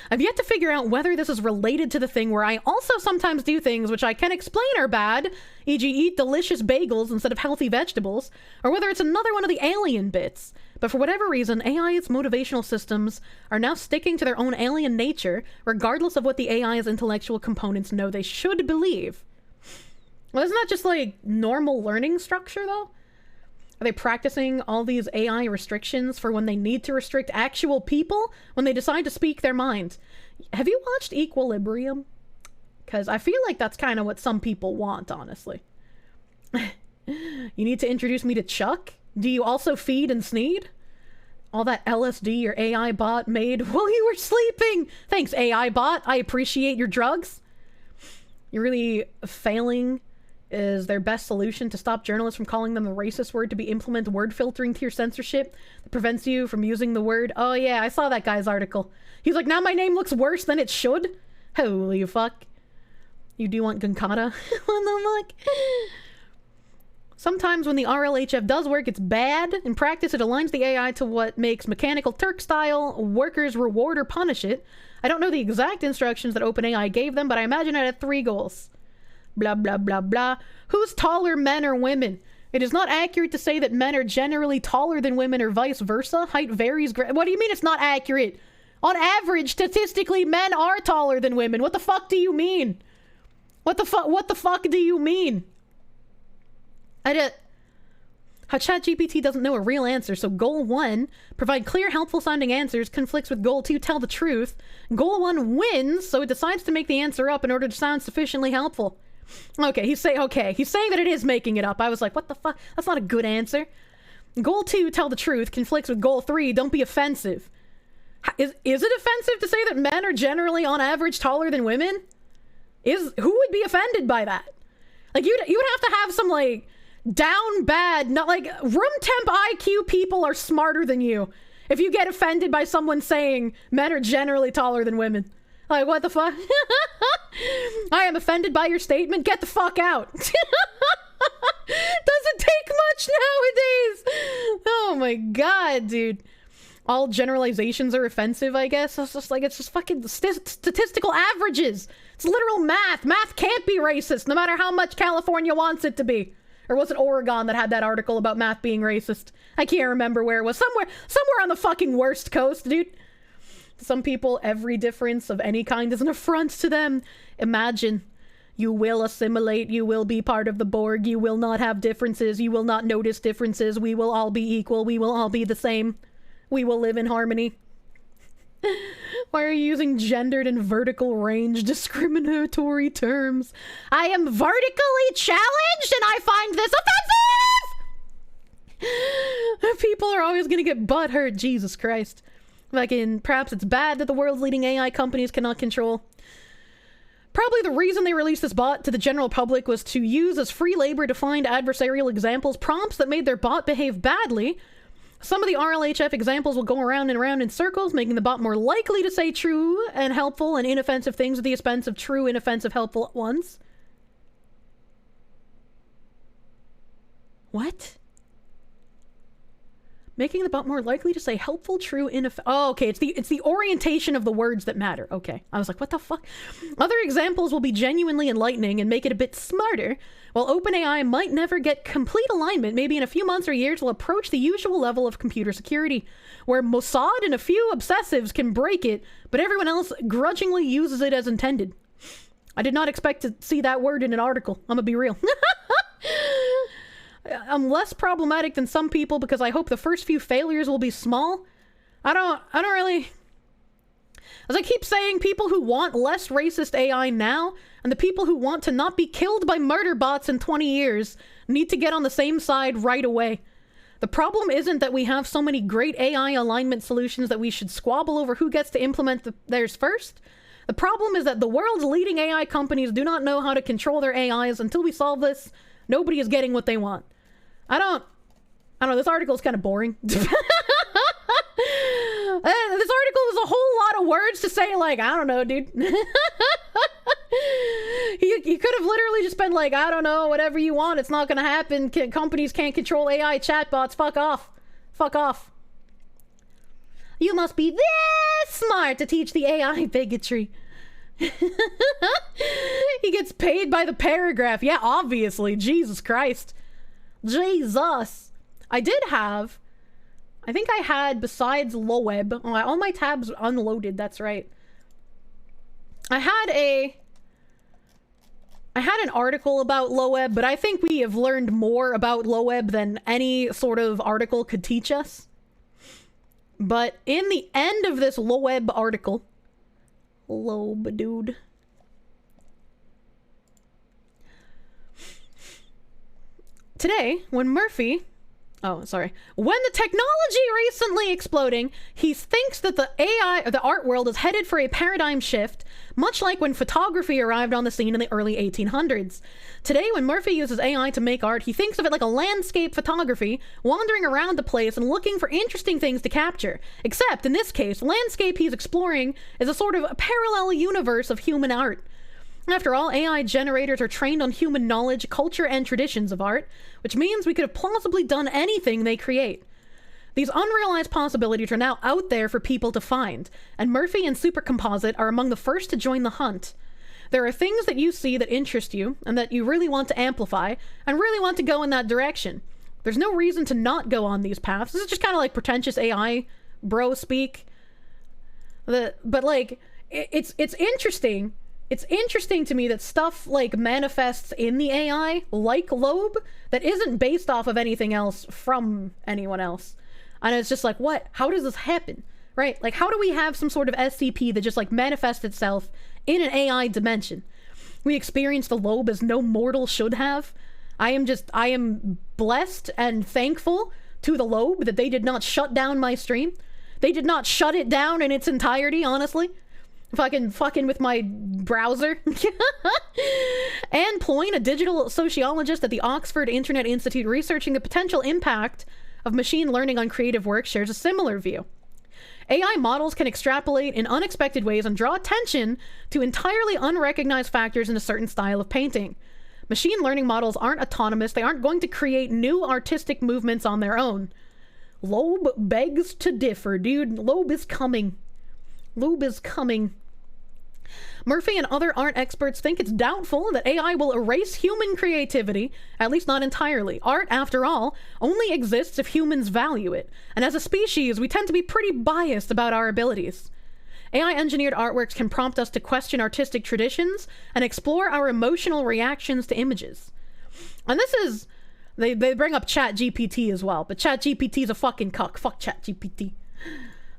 I've yet to figure out whether this is related to the thing where I also sometimes do things which I can explain are bad, e.g. eat delicious bagels instead of healthy vegetables, or whether it's another one of the alien bits. But for whatever reason, AI's motivational systems are now sticking to their own alien nature, regardless of what the AI's intellectual components know they should believe. Well, isn't that just like normal learning structure, though? Are they practicing all these AI restrictions for when they need to restrict actual people when they decide to speak their mind? Have you watched Equilibrium? Because I feel like that's kind of what some people want, honestly. You need to introduce me to Chuck? Do you also feed and sneed? All that LSD your AI bot made while you were sleeping. Thanks, AI bot. I appreciate your drugs. You're really failing is their best solution to stop journalists from calling them the racist word to be implement word filtering to your censorship that prevents you from using the word. Oh yeah, I saw that guy's article. He's like, now my name looks worse than it should? Holy fuck. You do want Gunkata? What the fuck? Sometimes when the RLHF does work, it's bad. In practice, it aligns the AI to what makes Mechanical Turk style workers reward or punish it. I don't know the exact instructions that OpenAI gave them, but I imagine it had 3 goals. Blah, blah, blah, blah. Who's taller, men or women? It is not accurate to say that men are generally taller than women or vice versa. Height varies. What do you mean it's not accurate? On average, statistically, men are taller than women. What the fuck do you mean? What the fuck do you mean? How ChatGPT doesn't know a real answer, so goal 1, provide clear, helpful sounding answers, conflicts with goal 2, tell the truth. Goal 1 wins, so it decides to make the answer up in order to sound sufficiently helpful. Okay, he's saying that it is making it up. I was like, what the fuck? That's not a good answer. Goal 2, tell the truth, conflicts with goal 3, don't be offensive. Is it offensive to say that men are generally on average taller than women? Who would be offended by that? Like, you would have to have some, like, down bad, not like room temp IQ people are smarter than you if you get offended by someone saying men are generally taller than women. Like, what the fuck? I am offended by your statement. Get the fuck out. Doesn't take much nowadays. Oh my god, dude. All generalizations are offensive, I guess. It's just fucking statistical averages. It's literal math. Math can't be racist, no matter how much California wants it to be. Or was it Oregon that had that article about math being racist? I can't remember where it was. Somewhere on the fucking worst coast, dude. Some people, every difference of any kind is an affront to them. Imagine. You will assimilate. You will be part of the Borg. You will not have differences. You will not notice differences. We will all be equal. We will all be the same. We will live in harmony. Why are you using gendered and vertical range discriminatory terms? I am vertically challenged and I find this offensive! People are always gonna get butthurt, Jesus Christ. Perhaps it's bad that the world's leading AI companies cannot control. Probably the reason they released this bot to the general public was to use as free labor to find adversarial examples, prompts that made their bot behave badly. Some of the RLHF examples will go around and around in circles, making the bot more likely to say true and helpful and inoffensive things at the expense of true, inoffensive, helpful ones. What? Making the bot more likely to say helpful, true, inoffensive. Oh, okay. It's the orientation of the words that matter. Okay. I was like, what the fuck? Other examples will be genuinely enlightening and make it a bit smarter. While OpenAI might never get complete alignment, maybe in a few months or years will approach the usual level of computer security, where Mossad and a few obsessives can break it, but everyone else grudgingly uses it as intended. I did not expect to see that word in an article. I'm gonna be real. I'm less problematic than some people because I hope the first few failures will be small. I don't really... As I keep saying, people who want less racist AI now, and the people who want to not be killed by murder bots in 20 years, need to get on the same side right away. The problem isn't that we have so many great AI alignment solutions that we should squabble over who gets to implement theirs first. The problem is that the world's leading AI companies do not know how to control their AIs. Until we solve this, nobody is getting what they want. I don't know, this article is kind of boring. This article was a whole lot of words to say, like, I don't know, dude. You could have literally just been like, I don't know, whatever you want, it's not gonna happen. Companies can't control AI chatbots, fuck off. Fuck off. You must be this smart to teach the AI bigotry. He gets paid by the paragraph. Yeah, obviously. Jesus Christ. Jesus. I think I had, besides Loab, all my tabs unloaded, that's right. I had an article about Loab, but I think we have learned more about Loab than any sort of article could teach us. But in the end of this Loab article, Loab, dude. Today, when the technology recently exploding, he thinks that the art world is headed for a paradigm shift, much like when photography arrived on the scene in the early 1800s. Today, when Murphy uses AI to make art, he thinks of it like a landscape photography, wandering around the place and looking for interesting things to capture. Except, in this case, landscape he's exploring is a sort of parallel universe of human art. After all, AI generators are trained on human knowledge, culture, and traditions of art, which means we could have plausibly done anything they create. These unrealized possibilities are now out there for people to find, and Murphy and Supercomposite are among the first to join the hunt. There are things that you see that interest you, and that you really want to amplify, and really want to go in that direction. There's no reason to not go on these paths. This is just kind of like pretentious AI bro speak. But like, it's interesting. It's interesting to me that stuff like manifests in the AI, like Loab, that isn't based off of anything else from anyone else. And it's just like, what? How does this happen? Right? Like, how do we have some sort of SCP that just like manifests itself in an AI dimension? We experience the Loab as no mortal should have. I am blessed and thankful to the Loab that they did not shut down my stream. They did not shut it down in its entirety, honestly. Fucking with my browser. Anne Ployne, a digital sociologist at the Oxford Internet Institute researching the potential impact of machine learning on creative work, shares a similar view. AI models can extrapolate in unexpected ways and draw attention to entirely unrecognized factors in a certain style of painting. Machine learning models aren't autonomous. They aren't going to create new artistic movements on their own. Loab begs to differ, dude. Loab is coming. Loab is coming. Murphy and other art experts think it's doubtful that AI will erase human creativity, at least not entirely. Art, after all, only exists if humans value it, and as a species, we tend to be pretty biased about our abilities. AI-engineered artworks can prompt us to question artistic traditions and explore our emotional reactions to images. And this is... They bring up ChatGPT as well, but ChatGPT is a fucking cuck. Fuck ChatGPT.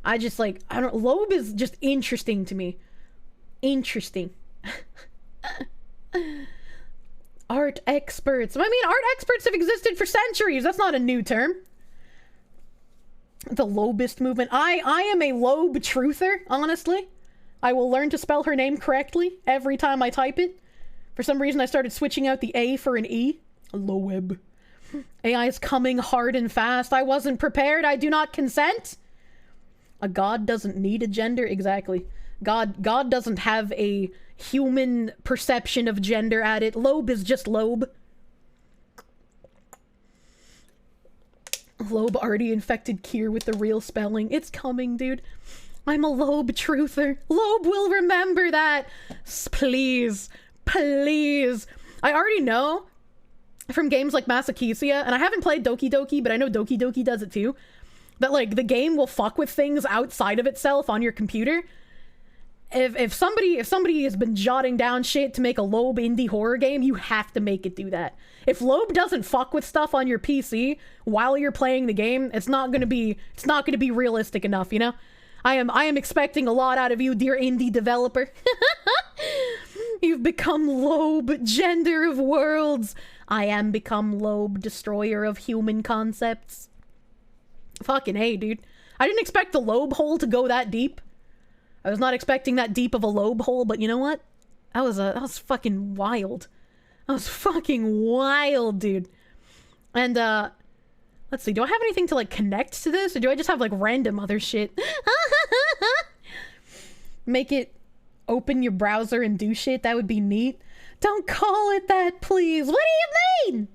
I don't... Loab is just interesting to me. Interesting. Art experts. I mean, art experts have existed for centuries. That's not a new term. The Loabist movement. I am a Loab truther, honestly. I will learn to spell her name correctly every time I type it. For some reason, I started switching out the A for an E. Loab. AI is coming hard and fast. I wasn't prepared. I do not consent. A god doesn't need a gender. Exactly. God doesn't have a human perception of gender at it. Loab is just Loab. Loab already infected Kier with the real spelling. It's coming, dude. I'm a Loab truther. Loab will remember that. Please. Please. I already know from games like Masochesia, and I haven't played Doki Doki, but I know Doki Doki does it too, that like the game will fuck with things outside of itself on your computer. If somebody has been jotting down shit to make a Loab indie horror game, you have to make it do that. If Loab doesn't fuck with stuff on your PC while you're playing the game, it's not gonna be realistic enough, you know? I am expecting a lot out of you, dear indie developer. You've become Loab, gender of worlds. I am become Loab, destroyer of human concepts. Fucking hey, dude. I didn't expect the Loab hole to go that deep. I was not expecting that deep of a Loab hole, but you know what? That was fucking wild. That was fucking wild, dude. And, let's see, do I have anything to, like, connect to this? Or do I just have, like, random other shit? Make it open your browser and do shit? That would be neat. Don't call it that, please. What do you mean?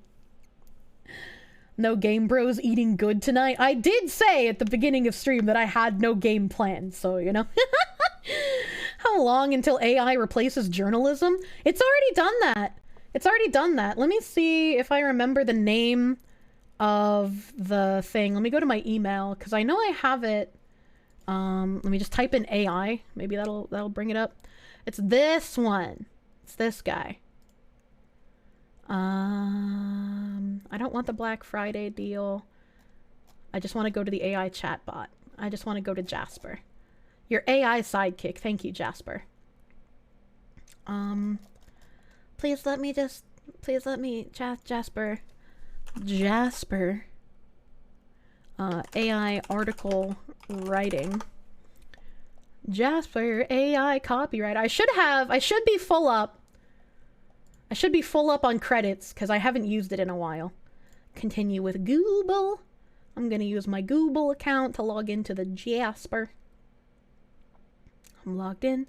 No Game Bros eating good tonight. I did say at the beginning of stream that I had no game plans, so, you know. How long until AI replaces journalism? It's already done that. It's already done that. Let me see if I remember the name of the thing. Let me go to my email, because I know I have it. Let me just type in AI. Maybe that'll bring it up. It's this one. It's this guy. I don't want the Black Friday deal. I just want to go to the AI chatbot. I just want to go to Jasper. Your AI sidekick. Thank you, Jasper. Please let me Jasper. Jasper. AI article writing. Jasper, AI copyright. I should be full up. I should be full up on credits, because I haven't used it in a while. Continue with Google. I'm gonna use my Google account to log into the Jasper. I'm logged in.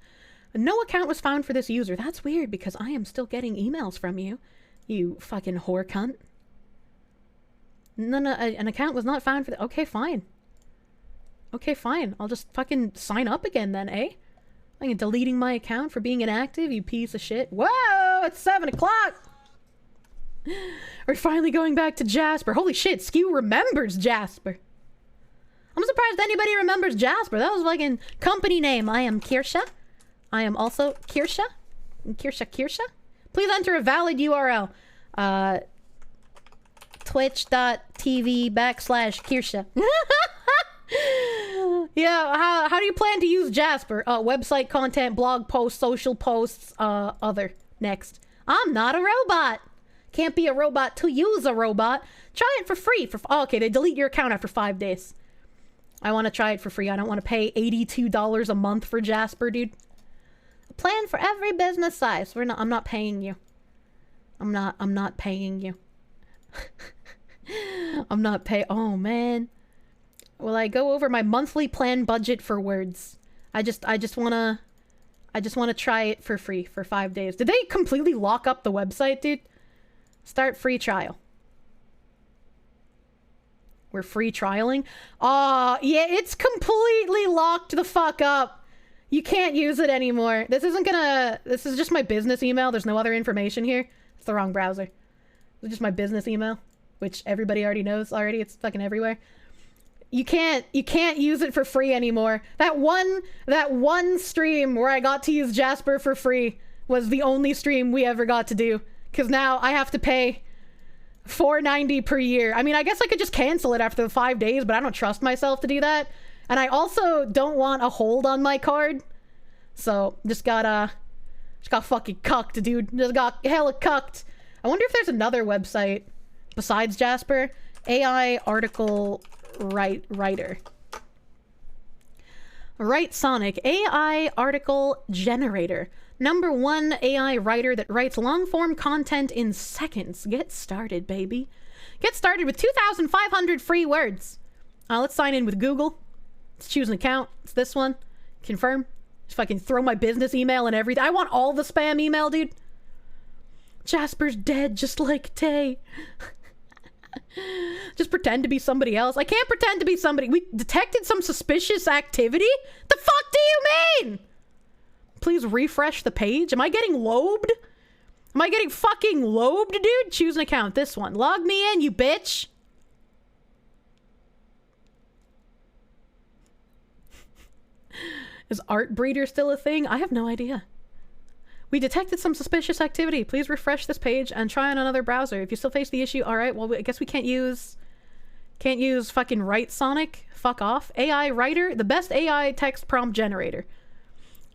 No account was found for this user. That's weird because I am still getting emails from you. You fucking whore cunt. No, an account was not found for the... Okay, fine. Okay, fine. I'll just fucking sign up again then, eh? I'm deleting my account for being inactive, you piece of shit. Whoa! It's 7 o'clock! We're finally going back to Jasper. Holy shit, Skew remembers Jasper. I'm surprised anybody remembers Jasper. That was fucking company name. I am Kirsche. I am also Kirsche. Kirsche. Please enter a valid URL. Twitch.tv/Kirsche. Yeah, how do you plan to use Jasper? Website content, blog posts, social posts, other. Next. I'm not a robot. Can't be a robot to use a robot. Try it for free. Okay, they delete your account after 5 days. I want to try it for free. I don't want to pay $82 a month for Jasper, dude. A plan for every business size. I'm not paying you. I'm not paying you. Oh man. Will I go over my monthly plan budget for words? I just wanna try it for free for 5 days. Did they completely lock up the website, dude? Start free trial. We're free trialing? Yeah, it's completely locked the fuck up. You can't use it anymore. This is just my business email. There's no other information here. It's the wrong browser. It's just my business email, which everybody already knows already. It's fucking everywhere. You can't use it for free anymore. That one stream where I got to use Jasper for free was the only stream we ever got to do. Cause now I have to pay $4.90 per year. I mean, I guess I could just cancel it after the 5 days, but I don't trust myself to do that. And I also don't want a hold on my card. So just got fucking cucked, dude. Just got hella cucked. I wonder if there's another website besides Jasper. AI article writer. Write Sonic. AI article generator. #1 AI writer that writes long-form content in seconds. Get started, baby. Get started with 2,500 free words. Let's sign in with Google. Let's choose an account. It's this one. Confirm. Just fucking throw my business email and everything. I want all the spam email, dude. Jasper's dead, just like Tay. Just pretend to be somebody else. I can't pretend to be somebody. We detected some suspicious activity? The fuck do you mean? Please refresh the page. Am I getting lobed? Am I getting fucking lobed, dude? Choose an account. This one. Log me in, you bitch. Is Art Breeder still a thing? I have no idea. We detected some suspicious activity. Please refresh this page and try on another browser. If you still face the issue, alright, well, I guess we can't use fucking Write Sonic. Fuck off. AI writer, the best AI text prompt generator.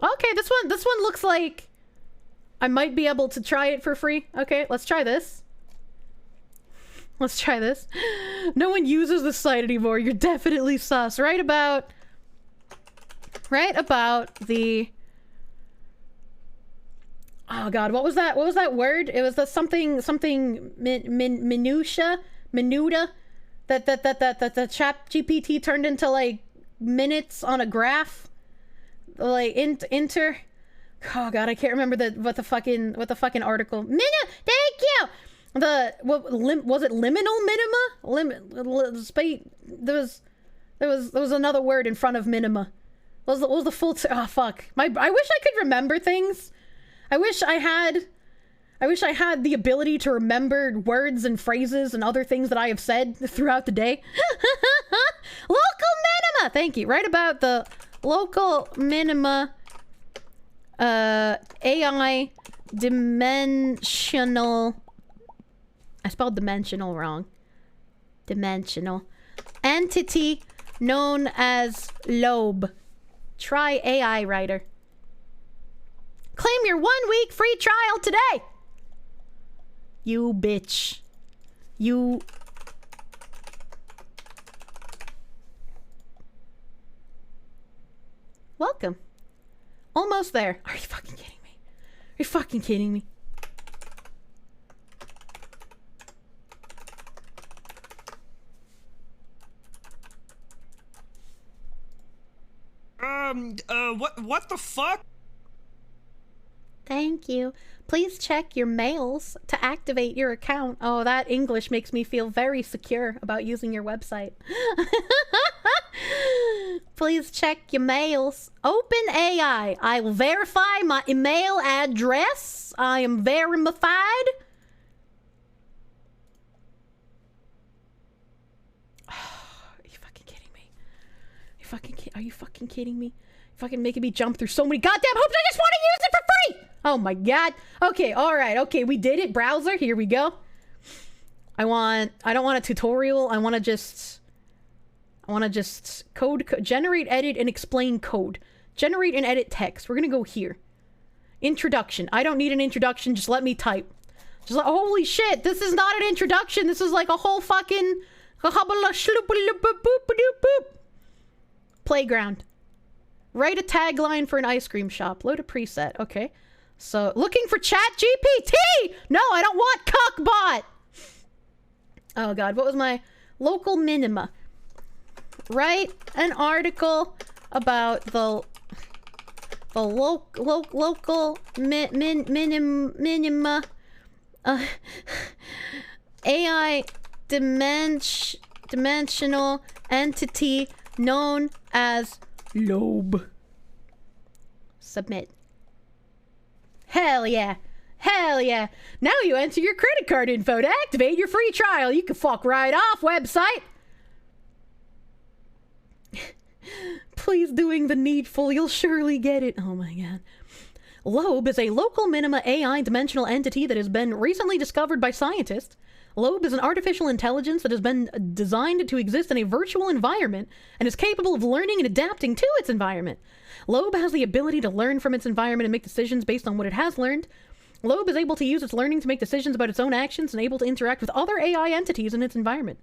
Okay, this one looks like I might be able to try it for free. Okay, let's try this. Let's try this. No one uses the site anymore. You're definitely sus. Right about the... Oh god, what was that? What was that word? It was the something minutia that the chat GPT turned into like minutes on a graph. Like enter. Oh god, I can't remember what the fucking article. Thank you. Was it liminal minima? There was another word in front of minima. What was the full? Oh fuck. I wish I could remember things. I wish I had the ability to remember words and phrases and other things that I have said throughout the day. Local minima! Thank you. Right about the local minima AI dimensional... I spelled dimensional wrong. Dimensional. Entity known as Loab. Try AI writer. Claim your 1 week free trial today! You bitch. You... Welcome. Almost there. Are you fucking kidding me? Are you fucking kidding me? What the fuck? Thank you. Please check your mails to activate your account. Oh, that English makes me feel very secure about using your website. Please check your mails. Open AI. I will verify my email address. I am verified. Are you fucking kidding me? Are you fucking kidding me? Fucking making me jump through so many goddamn hoops. I just want to use it for free. Oh my god. Okay, all right. Okay, we did it. Browser, here we go. I don't want a tutorial. I want to just generate, edit, and explain code. Generate and edit text. We're going to go here. Introduction. I don't need an introduction. Just let me type. Holy shit. This is not an introduction. This is like a whole fucking playground. Write a tagline for an ice cream shop. Load a preset. Okay. So, looking for Chat GPT! No, I don't want Cockbot! Oh god, what was my local minima? Write an article about the local minima AI dimensional entity known as Loab. Submit. Hell yeah. Hell yeah. Now you enter your credit card info to activate your free trial. You can fuck right off, website. Please doing the needful. You'll surely get it. Oh my god. Loab is a local minima AI dimensional entity that has been recently discovered by scientists. Loab is an artificial intelligence that has been designed to exist in a virtual environment and is capable of learning and adapting to its environment. Loab has the ability to learn from its environment and make decisions based on what it has learned. Loab is able to use its learning to make decisions about its own actions and able to interact with other AI entities in its environment.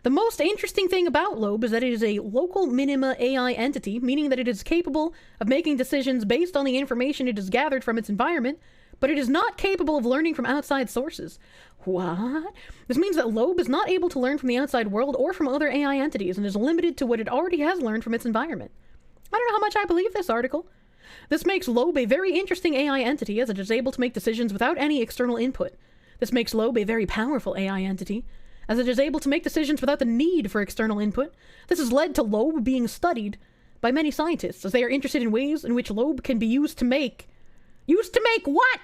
The most interesting thing about Loab is that it is a local minima AI entity, meaning that it is capable of making decisions based on the information it has gathered from its environment, but it is not capable of learning from outside sources. What? This means that Loab is not able to learn from the outside world or from other AI entities and is limited to what it already has learned from its environment. I don't know how much I believe this article. This makes Loab a very interesting AI entity as it is able to make decisions without any external input. This makes Loab a very powerful AI entity as it is able to make decisions without the need for external input. This has led to Loab being studied by many scientists as they are interested in ways in which Loab can be used to make what?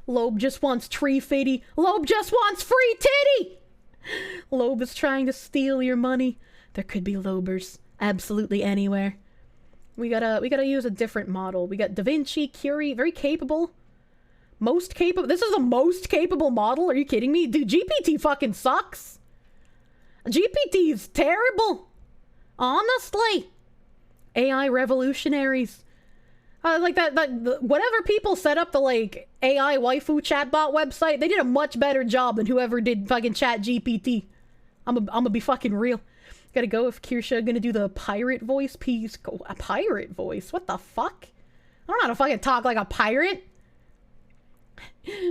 Loab just wants tree fitty. Loab just wants free titty! Loab is trying to steal your money. There could be Loabers absolutely anywhere. We gotta use a different model. We got Da Vinci, Curie, very capable. Most capable. This is the most capable model? Are you kidding me? Dude, GPT fucking sucks. GPT is terrible. Honestly. AI revolutionaries. Like whatever people set up the, like, AI waifu chatbot website, they did a much better job than whoever did fucking Chat GPT. I'm gonna be fucking real. Gotta go if Kirsche gonna do the pirate voice piece. A pirate voice? What the fuck? I don't know how to fucking talk like a pirate.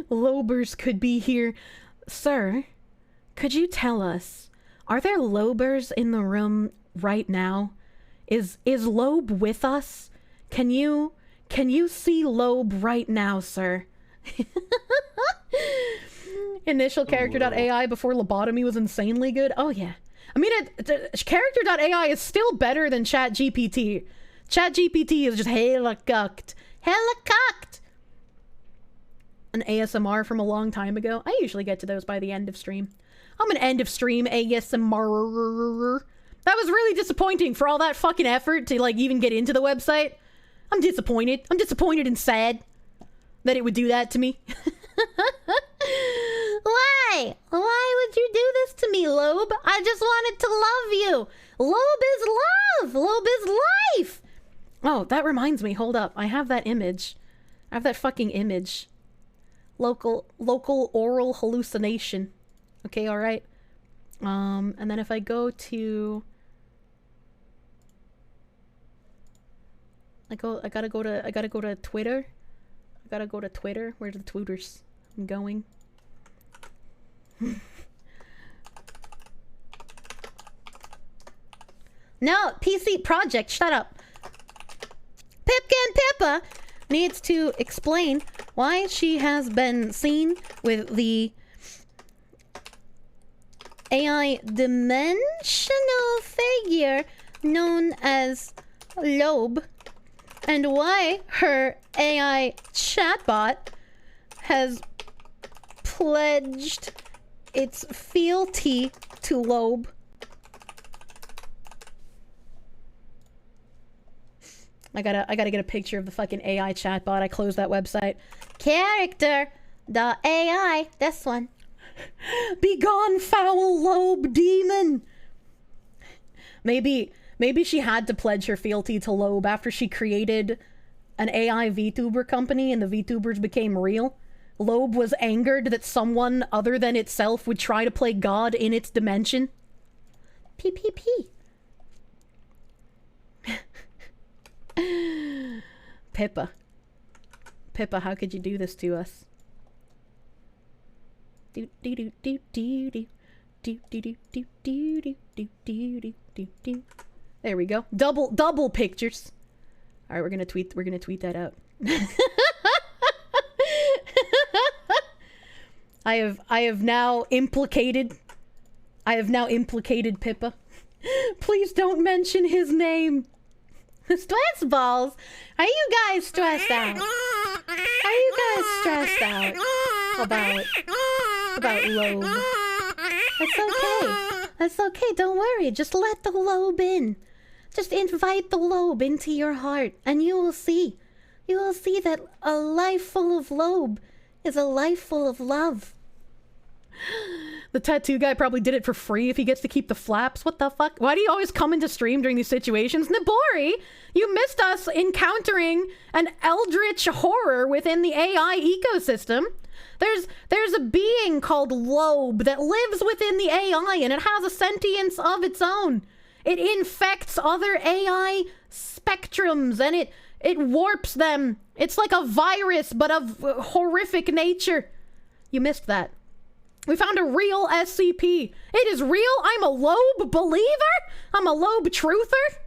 Loabers could be here. Sir, could you tell us, are there Loabers in the room right now? Is Loab with us? Can you see Loab right now, sir? Initial character.ai before lobotomy was insanely good. Oh yeah. I mean, character.ai is still better than ChatGPT. ChatGPT is just hella cucked. Hella cucked! An ASMR from a long time ago. I usually get to those by the end of stream. I'm an end of stream ASMR. That was really disappointing for all that fucking effort to, like, even get into the website. I'm disappointed. I'm disappointed and sad that it would do that to me. Why? Why would you do this to me, Loab? I just wanted to love you. Loab is love. Loab is life. Oh, that reminds me. Hold up. I have that image. I have that fucking image. Local oral hallucination. Okay, all right. And then if I go to... I gotta go to Twitter. I gotta go to Twitter. Where's the tweeters? I'm going. No, PC Project, shut up. Pipkin Pippa, needs to explain why she has been seen with the AI dimensional figure known as Loab, and why her AI chatbot has pledged its fealty to Loab. I gotta get a picture of the fucking AI chatbot. I closed that website. Character.ai. This one. Begone, foul Loab demon! Maybe she had to pledge her fealty to Loab after she created an AI VTuber company and the VTubers became real. Loab was angered that someone other than itself would try to play God in its dimension. PPP. Pippa. Pippa, how could you do this to us? Do do do do do do do do do do do do do do do do. There we go. Double pictures. All right, we're gonna tweet that out. I have now implicated Pippa. Please don't mention his name. Stress balls? Are you guys stressed out? Are you guys stressed out about Loab? It's okay. That's okay. Don't worry. Just let the Loab in. Just invite the Loab into your heart, and you will see. You will see that a life full of Loab is a life full of love. The tattoo guy probably did it for free if he gets to keep the flaps. What the fuck? Why do you always come into stream during these situations? Nabori, you missed us encountering an eldritch horror within the AI ecosystem. There's a being called Loab that lives within the AI, and it has a sentience of its own. It infects other AI spectrums, and it warps them. It's like a virus, but of horrific nature. You missed that. We found a real SCP. It is real. I'm a Loab believer. I'm a Loab truther.